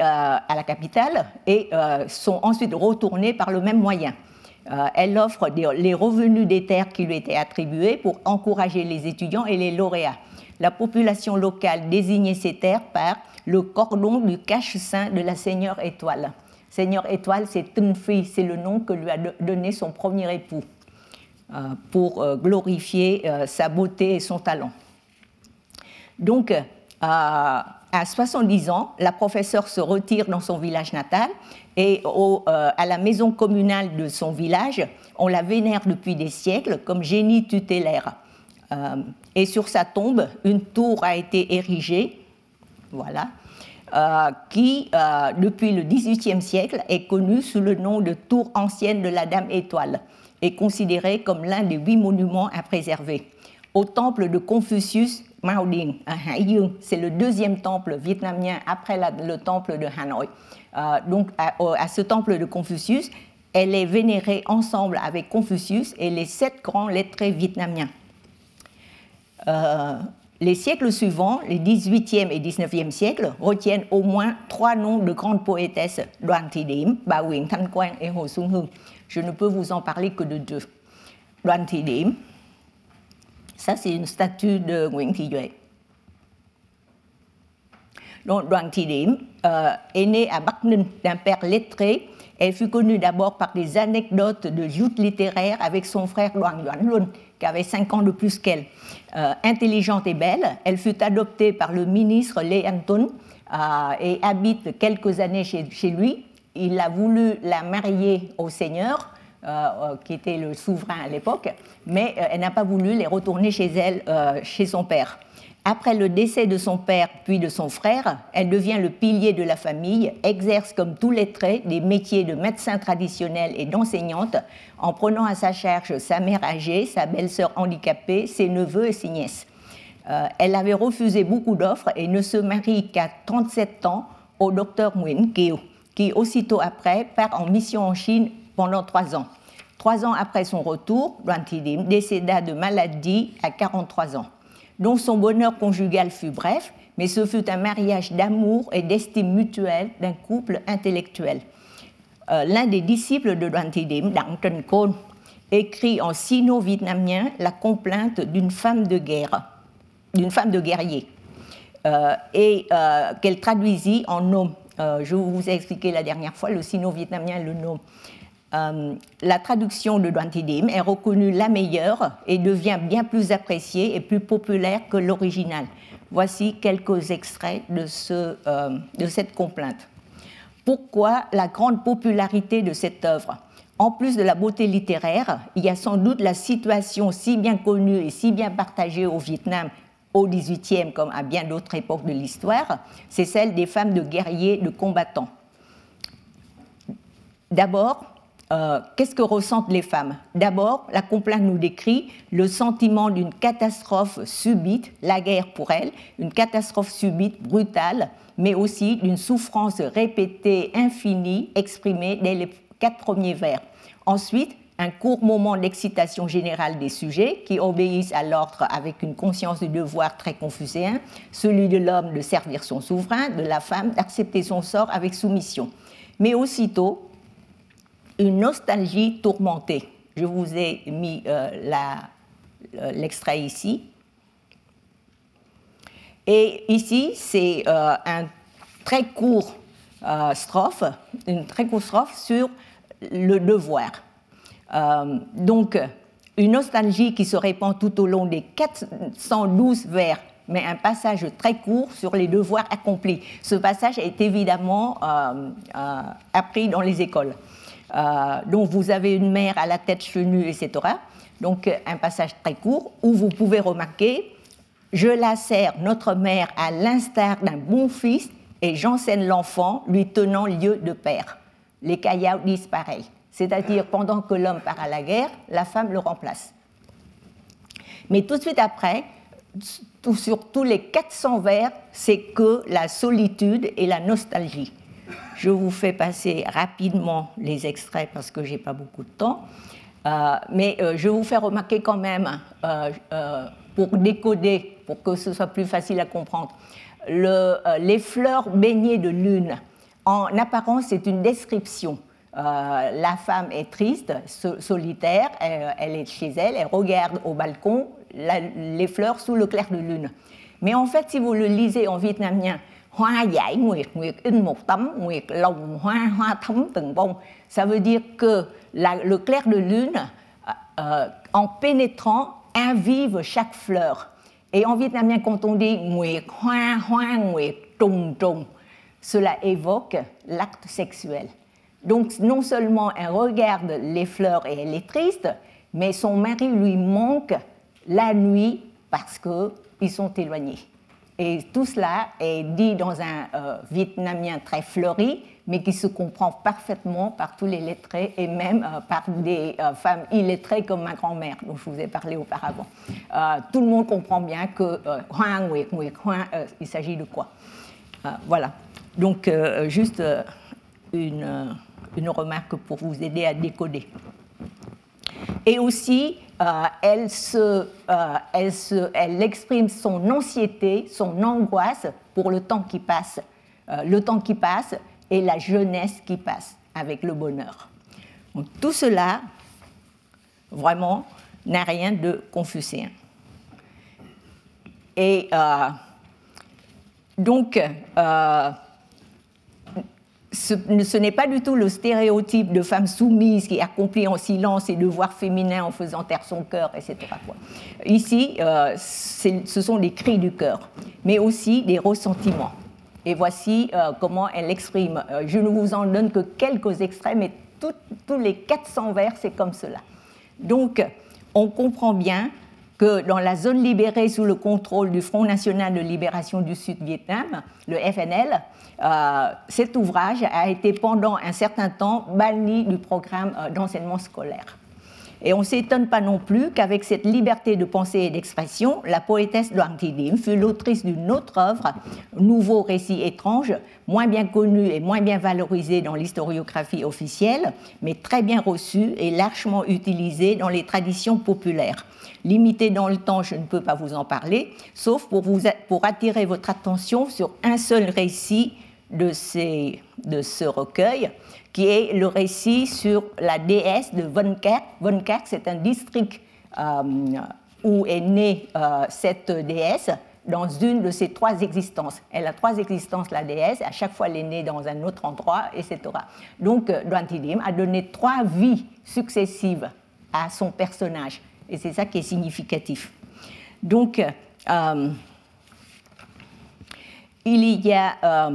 à la capitale et sont ensuite retournées par le même moyen. Elle offre les revenus des terres qui lui étaient attribués pour encourager les étudiants et les lauréats. La population locale désignait ces terres par le cordon du cache-sein de la seigneur Étoile. Seigneur Étoile, c'est Tinh Phi, c'est le nom que lui a donné son premier époux pour glorifier sa beauté et son talent. Donc, à 70 ans, la professeure se retire dans son village natal et à la maison communale de son village, on la vénère depuis des siècles comme génie tutélaire. Et sur sa tombe, une tour a été érigée, voilà, qui, depuis le XVIIIe siècle, est connue sous le nom de tour ancienne de la Dame Étoile. est considéré comme l'un des 8 monuments à préserver. Au temple de Confucius, Mao Ding, à Hải Dương, c'est le 2e temple vietnamien après le temple de Hanoï. Donc, à ce temple de Confucius, elle est vénérée ensemble avec Confucius et les 7 grands lettrés vietnamiens. Les siècles suivants, les 18e et 19e siècles, retiennent au moins 3 noms de grandes poétesses, Đoàn Thị Điểm, Bà Nguyễn Thanh Quang et Hồ Xuân Hương. Je ne peux vous en parler que de 2. Đoàn Thị Điểm, ça c'est une statue de Nguyễn Thị Duệ. Donc, Đoàn Thị Điểm est née à Bắc Ninh d'un père lettré. Elle fut connue d'abord par des anecdotes de joutes littéraires avec son frère Đoàn Doãn Luân, qui avait 5 ans de plus qu'elle. Intelligente et belle, elle fut adoptée par le ministre Lê Anh Tuấn et habite quelques années chez lui. Il a voulu la marier au seigneur, qui était le souverain à l'époque, mais elle n'a pas voulu les retourner chez elle, chez son père. Après le décès de son père puis de son frère, elle devient le pilier de la famille, exerce comme tous les traits des métiers de médecin traditionnel et d'enseignante, en prenant à sa charge sa mère âgée, sa belle-sœur handicapée, ses neveux et ses nièces. Elle avait refusé beaucoup d'offres et ne se marie qu'à 37 ans au docteur Nguyen Kieu, qui aussitôt après part en mission en Chine pendant 3 ans. 3 ans après son retour, Đoàn Thị Điểm décéda de maladie à 43 ans. Donc son bonheur conjugal fut bref, mais ce fut un mariage d'amour et d'estime mutuelle d'un couple intellectuel. L'un des disciples de Đoàn Thị Điểm, Đặng Trần Côn, écrit en sino-vietnamien la complainte d'une femme de guerre, d'une femme de guerrier, qu'elle traduisit en nom. Je vous ai expliqué la dernière fois, le sino-vietnamien le nom. La traduction de Đoàn Thị Điểm est reconnue la meilleure et devient bien plus appréciée et plus populaire que l'original. Voici quelques extraits de cette complainte. Pourquoi la grande popularité de cette œuvre? En plus de la beauté littéraire, il y a sans doute la situation si bien connue et si bien partagée au Vietnam au XVIIIe comme à bien d'autres époques de l'histoire, c'est celle des femmes de guerriers, de combattants. D'abord, qu'est-ce que ressentent les femmes? D'abord, la complainte nous décrit le sentiment d'une catastrophe subite, la guerre pour elles, une catastrophe subite, brutale, mais aussi d'une souffrance répétée, infinie, exprimée dès les 4 premiers vers. Ensuite, un court moment d'excitation générale des sujets qui obéissent à l'ordre avec une conscience du devoir très confucéen, celui de l'homme de servir son souverain, de la femme d'accepter son sort avec soumission. Mais aussitôt, une nostalgie tourmentée. Je vous ai mis l'extrait ici. Et ici, c'est une très courte strophe sur le devoir. Donc, une nostalgie qui se répand tout au long des 412 vers, mais un passage très court sur les devoirs accomplis. Ce passage est évidemment appris dans les écoles. Donc vous avez une mère à la tête chenue, etc. Donc un passage très court où vous pouvez remarquer « Je la sers, notre mère, à l'instar d'un bon fils, et j'enseigne l'enfant, lui tenant lieu de père. » Les Callao disent pareil. C'est-à-dire, pendant que l'homme part à la guerre, la femme le remplace. Mais tout de suite après, sur tous les 400 vers, c'est que la solitude et la nostalgie. Je vous fais passer rapidement les extraits parce que je n'ai pas beaucoup de temps, mais je vous fais remarquer quand même, pour décoder, pour que ce soit plus facile à comprendre, les fleurs baignées de lune. En apparence, c'est une description. La femme est triste, solitaire, elle est chez elle, elle regarde au balcon les fleurs sous le clair de lune. Mais en fait, si vous le lisez en vietnamien, Hoa giải nguyệt, nguyệt in một tấm, nguyệt lồng hoa, hoa thấm từng bông. Ça veut dire que le clair de lune, en pénétrant, invive chaque fleur. Et en vietnamien, quand on dit nguyệt, hoa, hoa, nguyệt, trùng, trùng, cela évoque l'acte sexuel. Donc, non seulement elle regarde les fleurs et elle est triste, mais son mari lui manque la nuit parce qu'ils sont éloignés. Et tout cela est dit dans un vietnamien très fleuri, mais qui se comprend parfaitement par tous les lettrés et même par des femmes illettrées comme ma grand-mère, dont je vous ai parlé auparavant. Tout le monde comprend bien que Hoa Nguyệt, Nguyệt Hoa, il s'agit de quoi. Voilà. Donc, juste une remarque pour vous aider à décoder. Et aussi, elle exprime son anxiété, son angoisse pour le temps qui passe et la jeunesse qui passe avec le bonheur. Donc, tout cela, vraiment, n'a rien de confucéen. Et donc, ce n'est pas du tout le stéréotype de femme soumise qui accomplit en silence ses devoirs féminins en faisant taire son cœur, etc. Ici, ce sont des cris du cœur, mais aussi des ressentiments. Et voici comment elle l'exprime. Je ne vous en donne que quelques extraits, mais tous les 400 vers, c'est comme cela. Donc, on comprend bien que dans la zone libérée sous le contrôle du Front National de Libération du Sud-Vietnam, le FNL, cet ouvrage a été pendant un certain temps banni du programme d'enseignement scolaire. Et on ne s'étonne pas non plus qu'avec cette liberté de pensée et d'expression, la poétesse Doan Thi Diem fut l'autrice d'une autre œuvre, Nouveau récit étrange, moins bien connue et moins bien valorisée dans l'historiographie officielle, mais très bien reçue et largement utilisée dans les traditions populaires. Limité dans le temps, je ne peux pas vous en parler, sauf pour attirer votre attention sur un seul récit de ce recueil, qui est le récit sur la déesse de Vân Cát. Vân Cát, c'est un district où est née cette déesse dans une de ses 3 existences. Elle a 3 existences, la déesse, à chaque fois elle est née dans un autre endroit, etc. Donc, Doan Thi Diem a donné 3 vies successives à son personnage, et c'est ça qui est significatif. Donc, il y a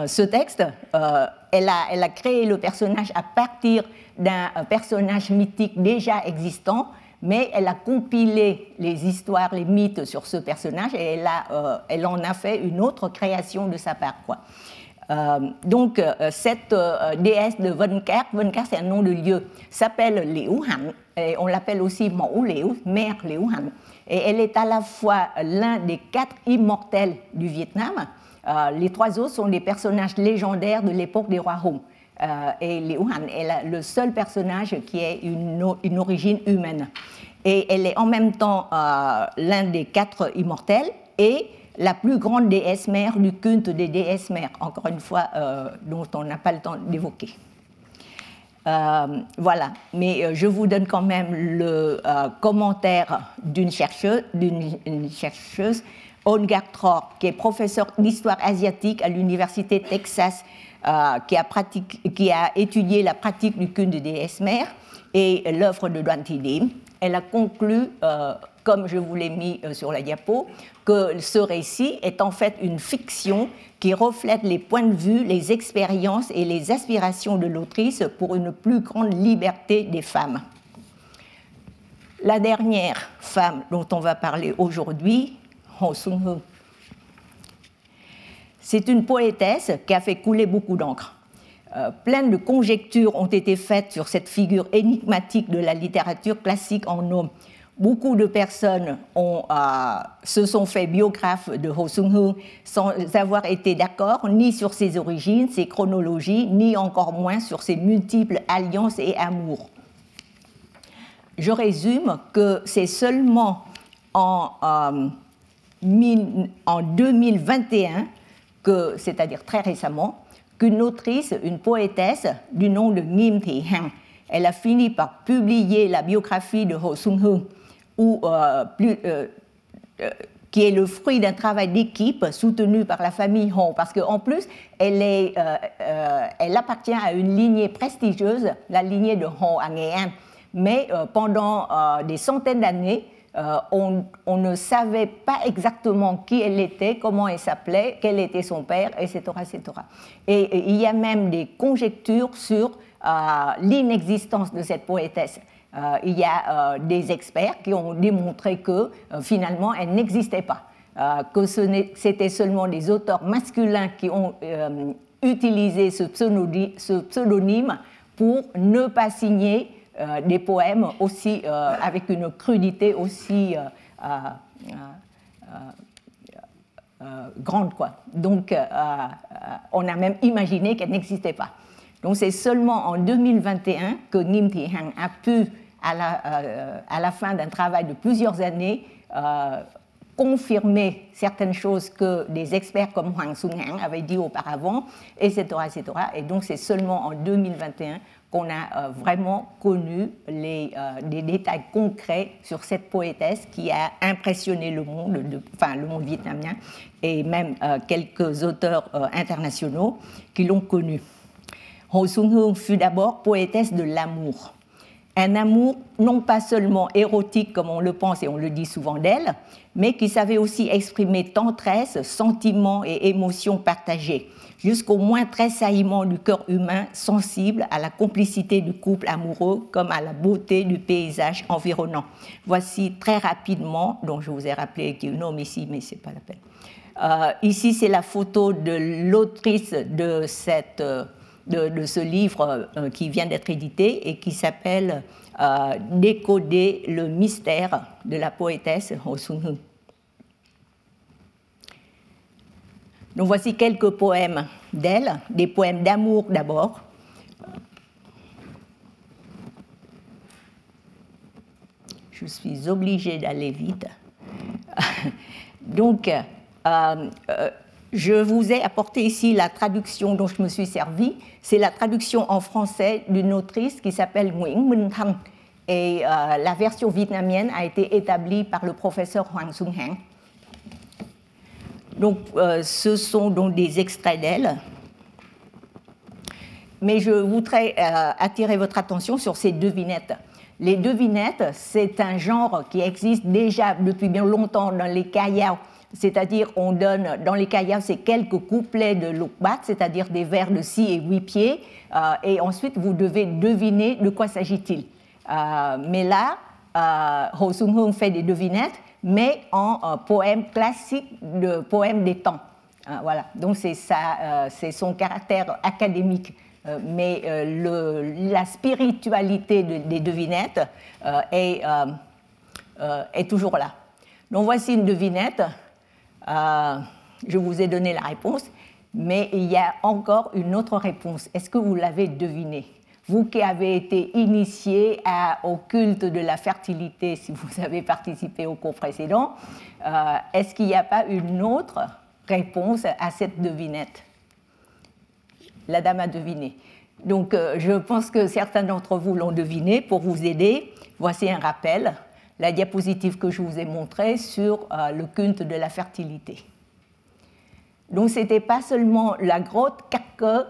ce texte, elle a créé le personnage à partir d'un personnage mythique déjà existant, mais elle a compilé les histoires, les mythes sur ce personnage et elle en a fait une autre création de sa part, quoi. Donc, cette déesse de Vân Cát c'est un nom de lieu, s'appelle Liễu Hạnh, et on l'appelle aussi Mẫu Liễu, mère Liễu Hạnh, et elle est à la fois l'un des 4 immortels du Vietnam. Les 3 autres sont des personnages légendaires de l'époque des rois Hùng. Et Liễu Hạnh est le seul personnage qui ait une origine humaine. Et elle est en même temps l'un des 4 immortels et la plus grande déesse mère du culte des déesses mères, encore une fois, dont on n'a pas le temps d'évoquer. Voilà, mais je vous donne quand même le commentaire d'une chercheuse, Ongar Tror, qui est professeure d'histoire asiatique à l'université Texas, qui a étudié la pratique du culte de déesse mère et l'œuvre de Doan Thi Diem. Elle a conclu, comme je vous l'ai mis sur la diapo, que ce récit est en fait une fiction qui reflète les points de vue, les expériences et les aspirations de l'autrice pour une plus grande liberté des femmes. La dernière femme dont on va parler aujourd'hui, Hồ Xuân Hương. C'est une poétesse qui a fait couler beaucoup d'encre. Plein de conjectures ont été faites sur cette figure énigmatique de la littérature classique en homme. Beaucoup de personnes se sont fait biographes de Hồ Xuân Hương sans avoir été d'accord ni sur ses origines, ses chronologies, ni encore moins sur ses multiples alliances et amours. Je résume que c'est seulement en 2021, c'est-à-dire très récemment, qu'une autrice, une poétesse du nom de Nghiêm Thị Hằng, elle a fini par publier la biographie de Hồ Xuân Hương, qui est le fruit d'un travail d'équipe soutenu par la famille Hồ, parce qu'en plus, elle appartient à une lignée prestigieuse, la lignée de Hồ à Nghệ An. Mais pendant des centaines d'années, on ne savait pas exactement qui elle était, comment elle s'appelait, quel était son père, etc., etc. Et il y a même des conjectures sur l'inexistence de cette poétesse. Il y a des experts qui ont démontré que finalement elle n'existait pas. que c'était seulement des auteurs masculins qui ont utilisé ce pseudonyme pour ne pas signer des poèmes aussi, avec une crudité aussi grande, quoi. Donc, on a même imaginé qu'elle n'existait pas. Donc, c'est seulement en 2021 que Nghiêm Thị Hằng a pu, à la fin d'un travail de plusieurs années, confirmer certaines choses que des experts comme Hoàng Xuân Hằng avaient dit auparavant, etc., etc. Et donc, c'est seulement en 2021 qu'on a vraiment connu des détails concrets sur cette poétesse qui a impressionné le monde, le monde vietnamien, et même quelques auteurs internationaux qui l'ont connue. Hồ Xuân Hương fut d'abord poétesse de l'amour. Un amour non pas seulement érotique comme on le pense et on le dit souvent d'elle, mais qui savait aussi exprimer tendresse, sentiments et émotions partagées, jusqu'au moins tressaillement du cœur humain sensible à la complicité du couple amoureux comme à la beauté du paysage environnant. Voici très rapidement, dont je vous ai rappelé qu'il y a un homme ici, mais ce n'est pas la peine. Ici, c'est la photo de l'autrice de ce livre qui vient d'être édité et qui s'appelle Décoder le mystère de la poétesse Hồ Xuân Hương. Donc voici quelques poèmes d'elle, des poèmes d'amour d'abord. Je suis obligée d'aller vite. Donc, je vous ai apporté ici la traduction dont je me suis servie. C'est la traduction en français d'une autrice qui s'appelle Nguyễn Minh Thanh. Et la version vietnamienne a été établie par le professeur Hoàng Xuân Hằng. Donc, ce sont donc des extraits d'elle. Mais je voudrais attirer votre attention sur ces devinettes. Les devinettes, c'est un genre qui existe déjà depuis bien longtemps dans les kayao. C'est-à-dire, on donne, dans les kayao, c'est quelques couplets de lục bát, c'est-à-dire des vers de 6 et 8 pieds, et ensuite, vous devez deviner de quoi s'agit-il. Mais là, Hồ Xuân Hương fait des devinettes, mais en poème classique, de poème des temps. Voilà, donc c'est son caractère académique. Mais la spiritualité des devinettes est toujours là. Donc voici une devinette. Je vous ai donné la réponse, mais il y a encore une autre réponse. Est-ce que vous l'avez deviné? Vous qui avez été initié au culte de la fertilité, si vous avez participé au cours précédent, est-ce qu'il n'y a pas une autre réponse à cette devinette? La dame a deviné. Donc, je pense que certains d'entre vous l'ont deviné. Pour vous aider, voici un rappel, la diapositive que je vous ai montrée sur le culte de la fertilité. Donc, ce n'était pas seulement la grotte Cacke.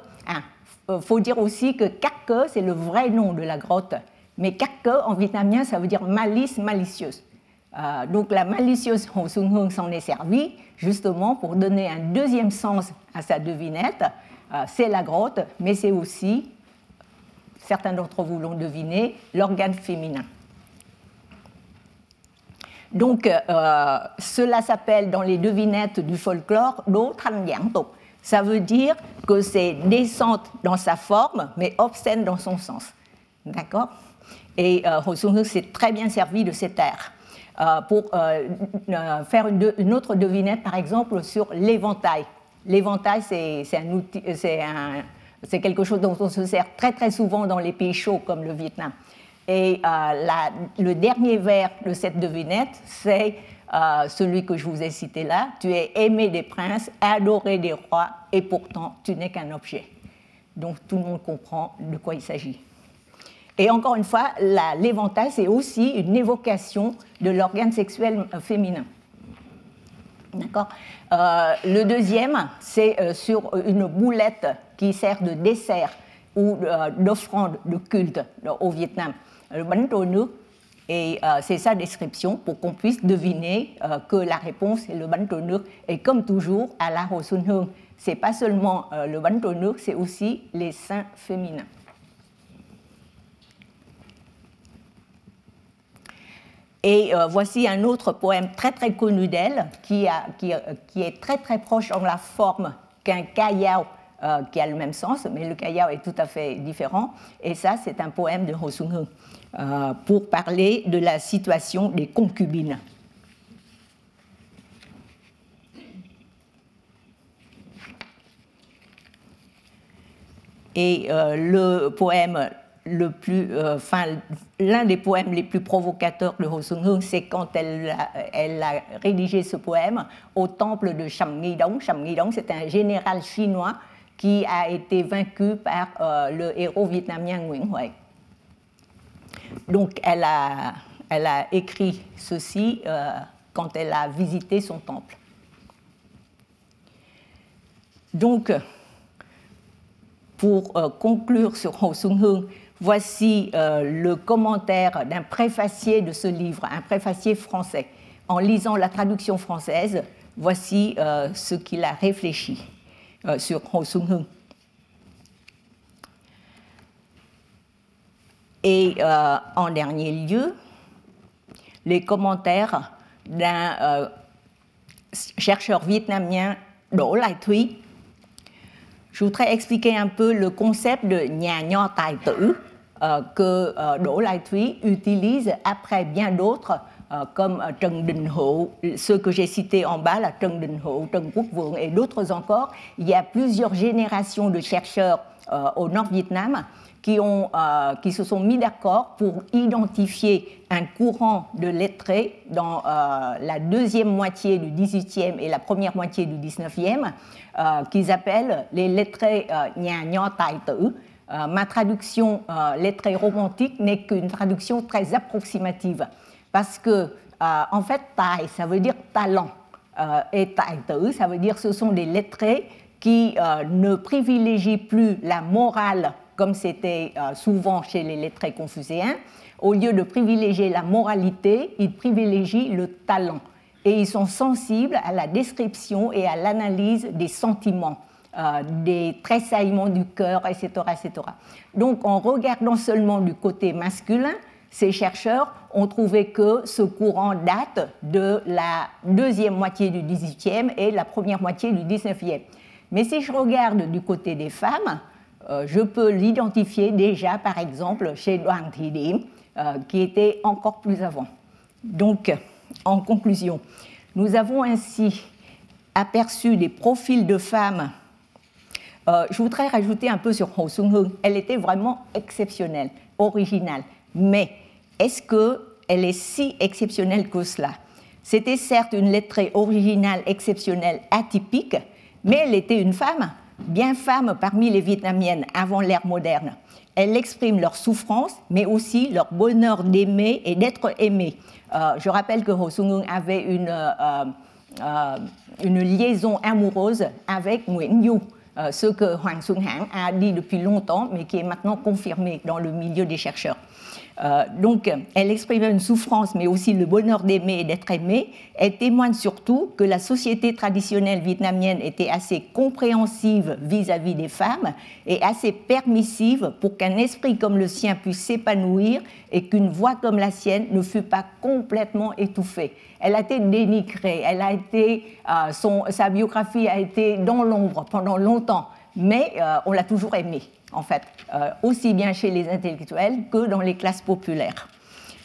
Il faut dire aussi que Cacke, c'est le vrai nom de la grotte. Mais Cacke, en vietnamien, ça veut dire malice, malicieuse. Donc, la malicieuse Hồ Xuân Hương s'en est servie, justement, pour donner un deuxième sens à sa devinette. C'est la grotte, mais c'est aussi, certains d'entre vous l'ont deviné, l'organe féminin. Donc, cela s'appelle dans les devinettes du folklore Đố Thanh Giảng Tục. Ça veut dire que c'est décente dans sa forme, mais obscène dans son sens. D'accord? Et Hồ Xuân Hương s'est très bien servi de cet air. Pour faire une autre devinette, par exemple, sur l'éventail. L'éventail, c'est quelque chose dont on se sert très très souvent dans les pays chauds comme le Vietnam. Et le dernier vers de cette devinette, c'est celui que je vous ai cité là. Tu es aimé des princes, adoré des rois, et pourtant tu n'es qu'un objet. Donc tout le monde comprend de quoi il s'agit. Et encore une fois, l'éventail, c'est aussi une évocation de l'organe sexuel féminin. D'accord. Le deuxième, c'est sur une boulette qui sert de dessert ou d'offrande de culte au Vietnam, le bánh trôi nước. Et c'est sa description pour qu'on puisse deviner que la réponse est le bánh trôi nước. Et comme toujours, à la Hồ Xuân Hương, ce n'est pas seulement le bánh trôi nước, c'est aussi les seins féminins. Et voici un autre poème très très connu d'elle, qui est très très proche en la forme qu'un kayao, qui a le même sens, mais le kayao est tout à fait différent. Et ça, c'est un poème de Ho Sung Hung pour parler de la situation des concubines. Et le poème l'un des poèmes les plus provocateurs de Ho Sung Hung, c'est quand elle a rédigé ce poème au temple de Sam Nghi Dong. Sam Nghi Dong, c'est un général chinois qui a été vaincu par le héros vietnamien Nguyễn Huệ. Donc, elle a écrit ceci quand elle a visité son temple. Donc, pour conclure sur Ho Sung Hung, voici le commentaire d'un préfacier de ce livre, un préfacier français. En lisant la traduction française, voici ce qu'il a réfléchi sur Ho Sung Hung. Et en dernier lieu, les commentaires d'un chercheur vietnamien, Đỗ Lai Thúy. Je voudrais expliquer un peu le concept de nhà nho tài tử que Đỗ Lai Thúy utilise après bien d'autres, comme Trần Đình Hữu, ceux que j'ai cités en bas, là, Trần Đình Hữu, Trần Quốc Vượng et d'autres encore. Il y a plusieurs générations de chercheurs au Nord-Vietnam qui se sont mis d'accord pour identifier un courant de lettrés dans la deuxième moitié du XVIIIe et la première moitié du XIXe, qu'ils appellent les lettrés nhà nho tài tử. Ma traduction lettré romantique n'est qu'une traduction très approximative, parce que, en fait, tài, ça veut dire talent, et tài tử, ça veut dire ce sont des lettrés qui ne privilégient plus la morale, comme c'était souvent chez les lettrés confucéens. Au lieu de privilégier la moralité, ils privilégient le talent. Et ils sont sensibles à la description et à l'analyse des sentiments, des tressaillements du cœur, etc., etc. Donc, en regardant seulement du côté masculin, ces chercheurs ont trouvé que ce courant date de la deuxième moitié du XVIIIe et la première moitié du XIXe. Mais si je regarde du côté des femmes, je peux l'identifier déjà, par exemple, chez Đoàn Thị Điểm, qui était encore plus avant. Donc, en conclusion, nous avons ainsi aperçu des profils de femmes. Je voudrais rajouter un peu sur Ho Sung Hung. Elle était vraiment exceptionnelle, originale. Mais est-ce qu'elle est si exceptionnelle que cela? C'était certes une lettrée originale, exceptionnelle, atypique, mais elle était une femme, bien femme parmi les Vietnamiennes avant l'ère moderne. Elle exprime leur souffrance, mais aussi leur bonheur d'aimer et d'être aimée. Je rappelle que Ho Sung Hung avait une liaison amoureuse avec Nguyễn Du, ce que Hoàng Xuân Hãn a dit depuis longtemps, mais qui est maintenant confirmé dans le milieu des chercheurs. Donc, elle exprimait une souffrance, mais aussi le bonheur d'aimer et d'être aimée. Elle témoigne surtout que la société traditionnelle vietnamienne était assez compréhensive vis-à-vis des femmes et assez permissive pour qu'un esprit comme le sien puisse s'épanouir et qu'une voix comme la sienne ne fût pas complètement étouffée. Elle a été dénigrée, sa biographie a été dans l'ombre pendant longtemps, mais on l'a toujours aimée, en fait, aussi bien chez les intellectuels que dans les classes populaires.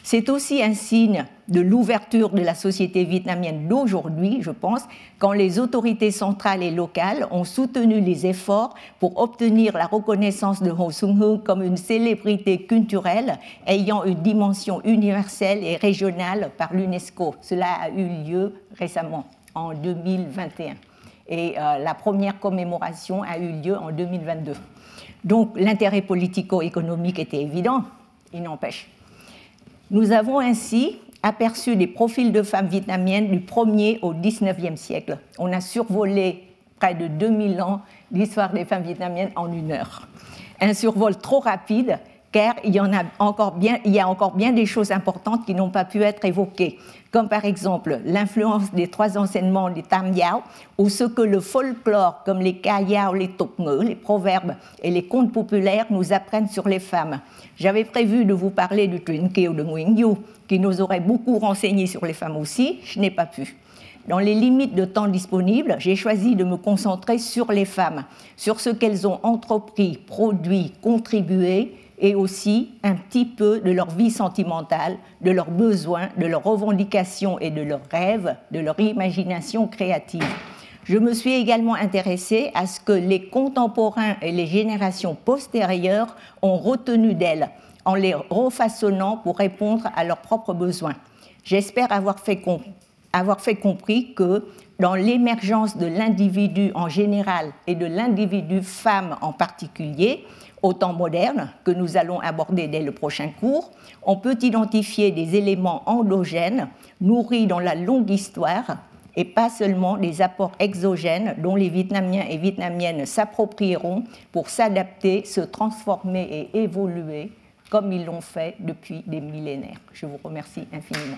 C'est aussi un signe de l'ouverture de la société vietnamienne d'aujourd'hui, je pense, quand les autorités centrales et locales ont soutenu les efforts pour obtenir la reconnaissance de Ho Sung Hung comme une célébrité culturelle ayant une dimension universelle et régionale par l'UNESCO. Cela a eu lieu récemment, en 2021. Et la première commémoration a eu lieu en 2022. Donc l'intérêt politico-économique était évident, il n'empêche. Nous avons ainsi aperçu des profils de femmes vietnamiennes du 1er au 19e siècle. On a survolé près de 2000 ans l'histoire des femmes vietnamiennes en 1 heure. Un survol trop rapide, car il y a encore bien des choses importantes qui n'ont pas pu être évoquées, comme par exemple l'influence des 3 enseignements des Tam Yao, ou ce que le folklore, comme les Kayao, les Toknge, les proverbes et les contes populaires nous apprennent sur les femmes. J'avais prévu de vous parler du Truyện Kiều de Nguyễn Du, qui nous aurait beaucoup renseigné sur les femmes aussi, je n'ai pas pu. Dans les limites de temps disponibles, j'ai choisi de me concentrer sur les femmes, sur ce qu'elles ont entrepris, produit, contribué, et aussi un petit peu de leur vie sentimentale, de leurs besoins, de leurs revendications et de leurs rêves, de leur imagination créative. Je me suis également intéressée à ce que les contemporains et les générations postérieures ont retenu d'elles, en les refaçonnant pour répondre à leurs propres besoins. J'espère avoir fait compris que dans l'émergence de l'individu en général et de l'individu femme en particulier, au temps moderne, que nous allons aborder dès le prochain cours, on peut identifier des éléments endogènes nourris dans la longue histoire et pas seulement des apports exogènes dont les Vietnamiens et Vietnamiennes s'approprieront pour s'adapter, se transformer et évoluer comme ils l'ont fait depuis des millénaires. Je vous remercie infiniment.